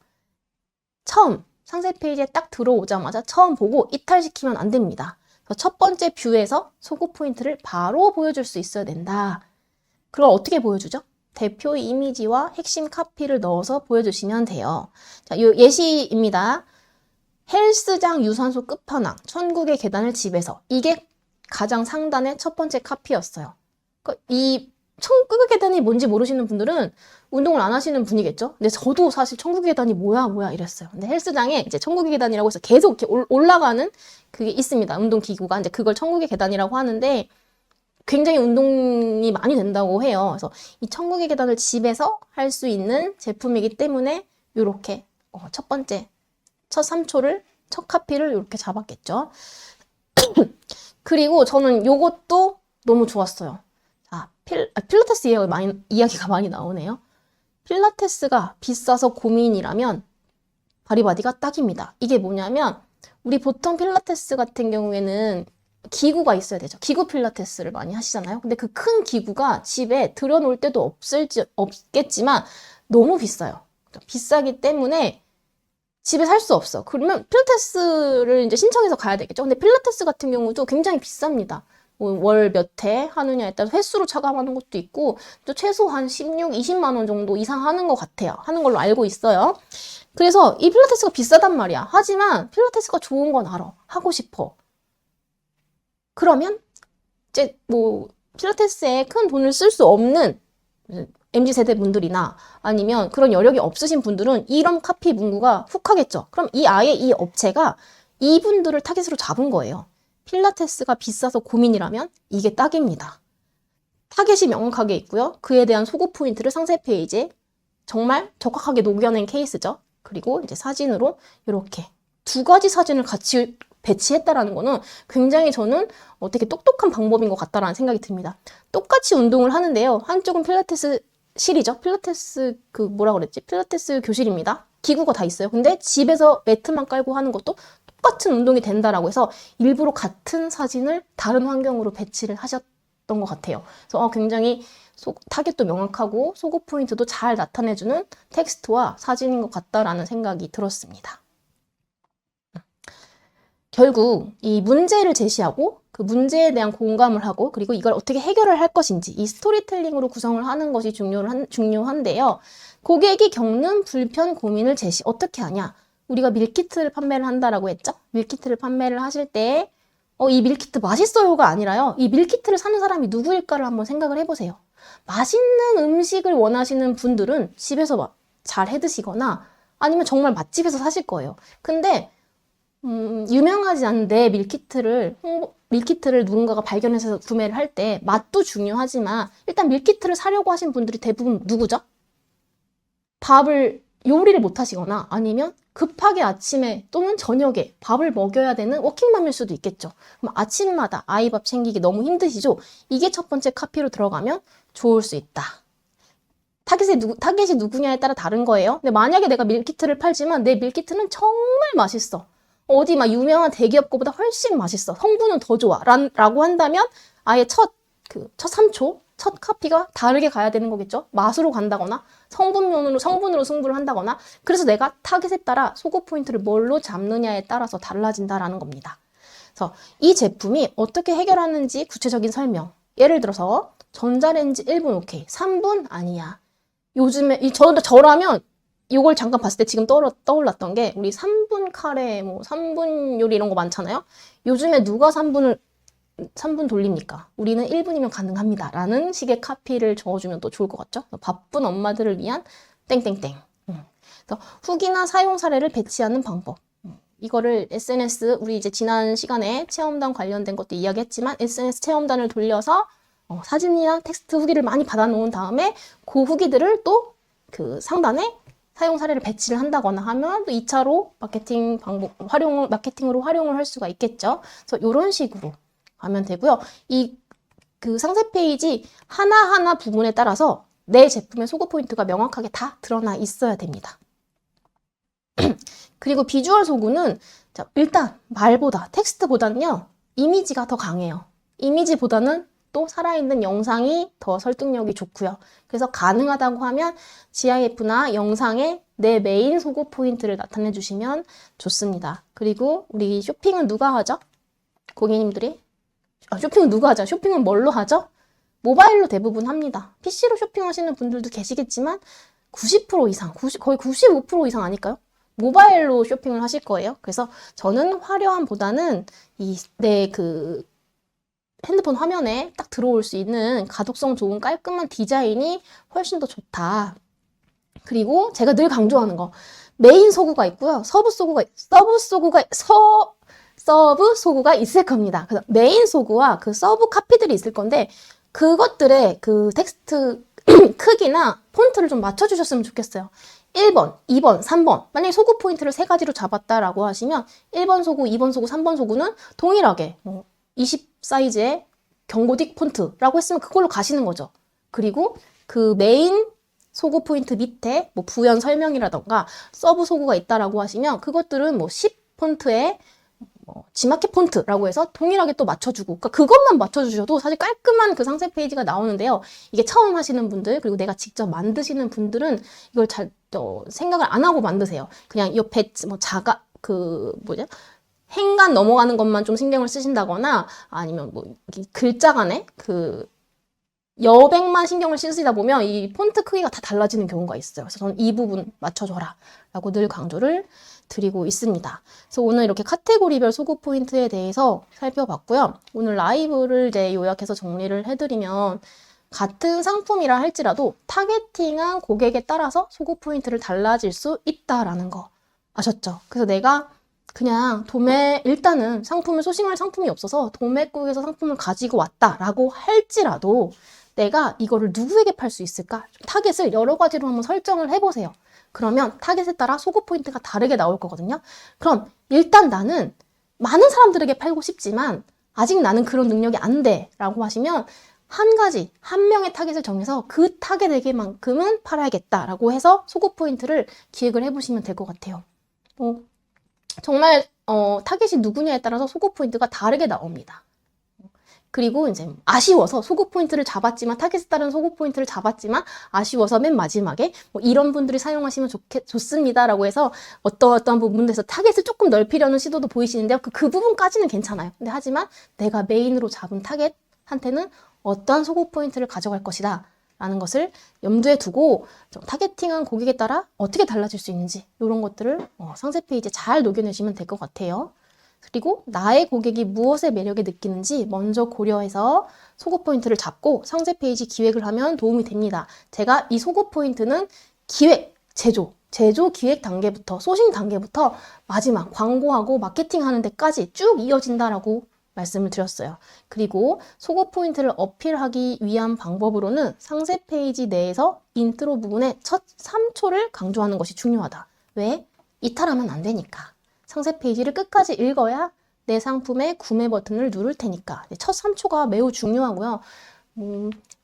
처음 상세 페이지에 딱 들어오자마자 처음 보고 이탈시키면 안 됩니다. 첫 번째 뷰에서 소구 포인트를 바로 보여줄 수 있어야 된다. 그걸 어떻게 보여주죠? 대표 이미지와 핵심 카피를 넣어서 보여주시면 돼요. 자, 요 예시입니다. 헬스장 유산소 끝판왕, 천국의 계단을 집에서. 이게 가장 상단의 첫 번째 카피였어요. 이 천국의 계단이 뭔지 모르시는 분들은 운동을 안 하시는 분이겠죠? 근데 저도 사실 천국의 계단이 뭐야 이랬어요. 근데 헬스장에 이제 천국의 계단이라고 해서 계속 이렇게 올라가는 그게 있습니다. 운동기구가. 이제 그걸 천국의 계단이라고 하는데 굉장히 운동이 많이 된다고 해요. 그래서 이 천국의 계단을 집에서 할 수 있는 제품이기 때문에 이렇게 첫 번째, 첫 3초를, 첫 카피를 이렇게 잡았겠죠. 그리고 저는 요것도 너무 좋았어요. 필라테스 이야기가 많이 나오네요. 필라테스가 비싸서 고민이라면 바리바디가 딱입니다. 이게 뭐냐면 우리 보통 필라테스 같은 경우에는 기구가 있어야 되죠. 기구 필라테스를 많이 하시잖아요. 근데 그 큰 기구가 집에 들여놓을 때도 없겠지만 너무 비싸요. 비싸기 때문에 집에 살 수 없어. 그러면 필라테스를 이제 신청해서 가야 되겠죠. 근데 필라테스 같은 경우도 굉장히 비쌉니다. 월 몇 회 하느냐에 따라 횟수로 차감하는 것도 있고 또 최소한 16, 20만 원 정도 이상 하는 것 같아요. 하는 걸로 알고 있어요. 그래서 이 필라테스가 비싸단 말이야. 하지만 필라테스가 좋은 건 알아. 하고 싶어. 그러면 이제 뭐 필라테스에 큰 돈을 쓸 수 없는 MZ세대 분들이나 아니면 그런 여력이 없으신 분들은 이런 카피 문구가 훅 하겠죠. 그럼 아예 이 업체가 이분들을 타깃으로 잡은 거예요. 필라테스가 비싸서 고민이라면 이게 딱입니다. 타겟이 명확하게 있고요. 그에 대한 소구 포인트를 상세 페이지에 정말 적확하게 녹여낸 케이스죠. 그리고 이제 사진으로 이렇게 두 가지 사진을 같이 배치했다라는 거는 굉장히 저는 되게 똑똑한 방법인 것 같다라는 생각이 듭니다. 똑같이 운동을 하는데요. 한쪽은 필라테스 실이죠. 필라테스 필라테스 교실입니다. 기구가 다 있어요. 근데 집에서 매트만 깔고 하는 것도 똑같은 운동이 된다라고 해서 일부러 같은 사진을 다른 환경으로 배치를 하셨던 것 같아요. 그래서 굉장히 타겟도 명확하고 소구 포인트도 잘 나타내주는 텍스트와 사진인 것 같다라는 생각이 들었습니다. 결국 이 문제를 제시하고 그 문제에 대한 공감을 하고 그리고 이걸 어떻게 해결을 할 것인지 이 스토리텔링으로 구성을 하는 것이 중요한데요. 고객이 겪는 불편, 고민을 어떻게 하냐? 우리가 밀키트를 판매를 한다라고 했죠? 밀키트를 판매를 하실 때 이 밀키트 맛있어요가 아니라요. 이 밀키트를 사는 사람이 누구일까를 한번 생각을 해보세요. 맛있는 음식을 원하시는 분들은 집에서 잘 해드시거나 아니면 정말 맛집에서 사실 거예요. 근데 유명하지 않은데 밀키트를 누군가가 발견해서 구매를 할 때 맛도 중요하지만 일단 밀키트를 사려고 하신 분들이 대부분 누구죠? 요리를 못 하시거나 아니면 급하게 아침에 또는 저녁에 밥을 먹여야 되는 워킹맘일 수도 있겠죠. 그럼 아침마다 아이 밥 챙기기 너무 힘드시죠? 이게 첫 번째 카피로 들어가면 좋을 수 있다. 타겟이 누구냐에 따라 다른 거예요. 근데 만약에 내가 밀키트를 팔지만 내 밀키트는 정말 맛있어. 어디 막 유명한 대기업 거보다 훨씬 맛있어. 성분은 더 좋아. 라고 한다면 아예 첫 3초, 첫 카피가 다르게 가야 되는 거겠죠. 맛으로 간다거나 성분으로 승부를 한다거나 그래서 내가 타겟에 따라 소구 포인트를 뭘로 잡느냐에 따라서 달라진다라는 겁니다. 그래서 이 제품이 어떻게 해결하는지 구체적인 설명. 예를 들어서 전자레인지 1분 오케이. 3분 아니야. 요즘에 저라면 이걸 잠깐 봤을 때 지금 떠올랐던 게 우리 3분 카레, 3분 요리 이런 거 많잖아요. 요즘에 누가 3분 돌립니까? 우리는 1분이면 가능합니다. 라는 식의 카피를 적어주면 또 좋을 것 같죠? 바쁜 엄마들을 위한 땡땡땡. 그래서 후기나 사용 사례를 배치하는 방법. 이거를 SNS, 우리 이제 지난 시간에 체험단 관련된 것도 이야기했지만 SNS 체험단을 돌려서 사진이나 텍스트 후기를 많이 받아놓은 다음에 그 후기들을 또 그 상단에 사용 사례를 배치를 한다거나 하면 또 2차로 마케팅으로 활용을 할 수가 있겠죠. 그래서 이런 식으로 하면 되고요. 그 상세 페이지 하나하나 부분에 따라서 내 제품의 소구 포인트가 명확하게 다 드러나 있어야 됩니다. 그리고 비주얼 소구는 일단 말보다 텍스트보다는요. 이미지가 더 강해요. 이미지보다는 또 살아있는 영상이 더 설득력이 좋고요. 그래서 가능하다고 하면 GIF나 영상에 내 메인 소구 포인트를 나타내 주시면 좋습니다. 그리고 우리 쇼핑은 누가 하죠? 고객님들이? 쇼핑은 누가 하죠? 쇼핑은 뭘로 하죠? 모바일로 대부분 합니다. PC로 쇼핑하시는 분들도 계시겠지만 90% 이상, 거의 95% 이상 아닐까요? 모바일로 쇼핑을 하실 거예요. 그래서 저는 화려함보다는 핸드폰 화면에 딱 들어올 수 있는 가독성 좋은 깔끔한 디자인이 훨씬 더 좋다. 그리고 제가 늘 강조하는 거 메인 소구가 있고요. 서브 소구가 있을 겁니다. 그래서 메인 소구와 그 서브 카피들이 있을 건데 그것들의 그 텍스트 크기나 폰트를 좀 맞춰주셨으면 좋겠어요. 1번, 2번, 3번. 만약에 소구 포인트를 3가지로 잡았다라고 하시면 1번 소구, 2번 소구, 3번 소구는 동일하게 20 사이즈의 경고딕 폰트라고 했으면 그걸로 가시는 거죠. 그리고 그 메인 소구 포인트 밑에 부연 설명이라던가 서브 소구가 있다라고 하시면 그것들은 10 폰트의 G마켓 폰트라고 해서 동일하게 또 맞춰주고 그것만 맞춰주셔도 사실 깔끔한 그 상세 페이지가 나오는데요. 이게 처음 하시는 분들 그리고 내가 직접 만드시는 분들은 이걸 잘 생각을 안 하고 만드세요. 그냥 옆에 행간 넘어가는 것만 좀 신경을 쓰신다거나 아니면 뭐 글자 간에 그 여백만 신경을 쓰시다 보면 이 폰트 크기가 다 달라지는 경우가 있어요. 그래서 저는 이 부분 맞춰줘라 라고 늘 강조를 드리고 있습니다. 그래서 오늘 이렇게 카테고리별 소구 포인트에 대해서 살펴봤고요. 오늘 라이브를 이제 요약해서 정리를 해드리면 같은 상품이라 할지라도 타겟팅한 고객에 따라서 소구 포인트를 달라질 수 있다라는 거 아셨죠? 그래서 내가 그냥 일단은 상품을 소싱할 상품이 없어서 도매국에서 상품을 가지고 왔다라고 할지라도 내가 이거를 누구에게 팔 수 있을까? 타겟을 여러 가지로 한번 설정을 해보세요. 그러면 타겟에 따라 소구 포인트가 다르게 나올 거거든요. 그럼 일단 나는 많은 사람들에게 팔고 싶지만 아직 나는 그런 능력이 안 돼 라고 하시면 한 명의 타겟을 정해서 그 타겟에게만큼은 팔아야겠다라고 해서 소구 포인트를 기획을 해보시면 될 것 같아요. 정말 타겟이 누구냐에 따라서 소구 포인트가 다르게 나옵니다. 그리고 이제 아쉬워서 소구 포인트를 잡았지만 타겟에 따른 소구 포인트를 잡았지만 아쉬워서 맨 마지막에 뭐 이런 분들이 사용하시면 좋습니다라고 해서 어떠한 부분에서 타겟을 조금 넓히려는 시도도 보이시는데요. 그 부분까지는 괜찮아요. 근데 하지만 내가 메인으로 잡은 타겟한테는 어떠한 소구 포인트를 가져갈 것이다 라는 것을 염두에 두고 좀 타겟팅한 고객에 따라 어떻게 달라질 수 있는지 이런 것들을 상세 페이지에 잘 녹여내시면 될 것 같아요. 그리고 나의 고객이 무엇의 매력에 느끼는지 먼저 고려해서 소구 포인트를 잡고 상세 페이지 기획을 하면 도움이 됩니다. 제가 이 소구 포인트는 기획, 제조 기획 단계부터 소싱 단계부터 마지막 광고하고 마케팅하는 데까지 쭉 이어진다라고 말씀을 드렸어요. 그리고 소구 포인트를 어필하기 위한 방법으로는 상세 페이지 내에서 인트로 부분의 첫 3초를 강조하는 것이 중요하다. 왜? 이탈하면 안 되니까. 상세 페이지를 끝까지 읽어야 내 상품의 구매 버튼을 누를 테니까. 첫 3초가 매우 중요하고요.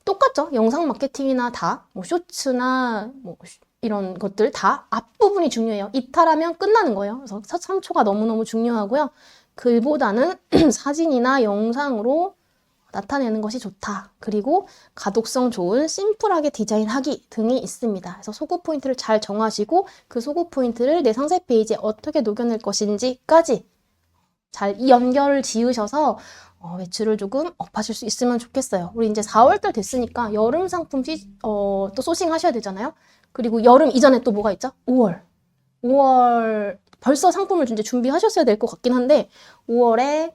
똑같죠? 영상 마케팅이나 다, 쇼츠나 이런 것들 다 앞부분이 중요해요. 이탈하면 끝나는 거예요. 그래서 첫 3초가 너무너무 중요하고요. 글보다는 사진이나 영상으로 나타내는 것이 좋다. 그리고 가독성 좋은 심플하게 디자인하기 등이 있습니다. 그래서 소구 포인트를 잘 정하시고 그 소구 포인트를 내 상세 페이지에 어떻게 녹여낼 것인지까지 잘 연결을 지으셔서 매출을 조금 업하실 수 있으면 좋겠어요. 우리 이제 4월달 됐으니까 여름 상품 또 소싱 하셔야 되잖아요. 그리고 여름 이전에 또 뭐가 있죠? 5월 벌써 상품을 이제 준비하셨어야 될 것 같긴 한데 5월에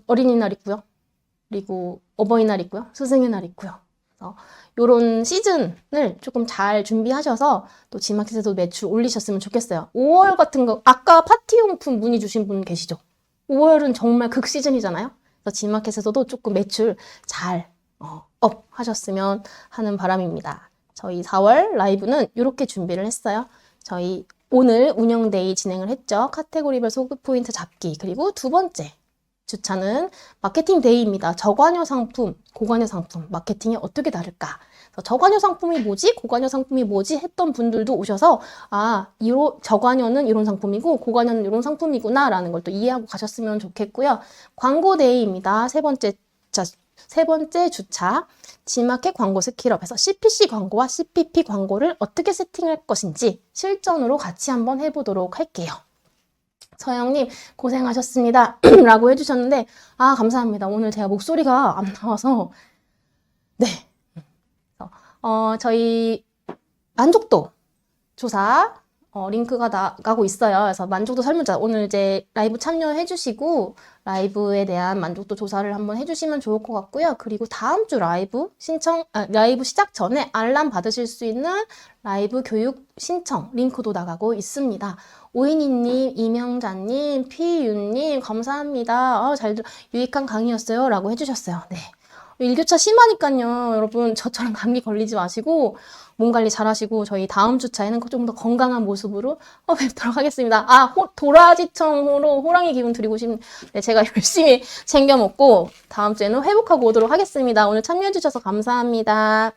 어린이날 있고요. 그리고 어버이날 있고요. 스승의 날 있고요. 그래서 이런 시즌을 조금 잘 준비하셔서 또 지마켓에도 매출 올리셨으면 좋겠어요. 5월 같은 거 아까 파티용품 문의 주신 분 계시죠? 5월은 정말 극 시즌이잖아요. 그래서 지마켓에서도 조금 매출 잘 업 하셨으면 하는 바람입니다. 저희 4월 라이브는 이렇게 준비를 했어요. 저희 오늘 운영데이 진행을 했죠. 카테고리별 소구 포인트 잡기. 그리고 두 번째 주차는 마케팅 데이입니다. 저관여 상품, 고관여 상품, 마케팅이 어떻게 다를까? 저관여 상품이 뭐지? 고관여 상품이 뭐지? 했던 분들도 오셔서 저관여는 이런 상품이고 고관여는 이런 상품이구나 라는 걸 또 이해하고 가셨으면 좋겠고요. 광고 데이입니다. 세 번째 주차 지마켓 광고 스킬업에서 CPC 광고와 CPP 광고를 어떻게 세팅할 것인지 실전으로 같이 한번 해보도록 할게요. 서영님 고생하셨습니다 라고 해주셨는데 감사합니다. 오늘 제가 목소리가 안 나와서 네 저희 만족도 조사 링크가 나가고 있어요. 그래서 만족도 설문조사 오늘 이제 라이브 참여해 주시고 라이브에 대한 만족도 조사를 한번 해주시면 좋을 것 같고요. 그리고 다음 주 라이브 시작 전에 알람 받으실 수 있는 라이브 교육 신청 링크도 나가고 있습니다. 오이니님, 이명자님, 피윤님 감사합니다. 유익한 강의였어요 라고 해주셨어요. 네. 일교차 심하니까요. 여러분 저처럼 감기 걸리지 마시고 몸 관리 잘 하시고 저희 다음 주차에는 좀 더 건강한 모습으로 뵙도록 하겠습니다. 도라지청으로 호랑이 기운 드리고 싶은 제가 열심히 챙겨 먹고 다음 주에는 회복하고 오도록 하겠습니다. 오늘 참여해 주셔서 감사합니다.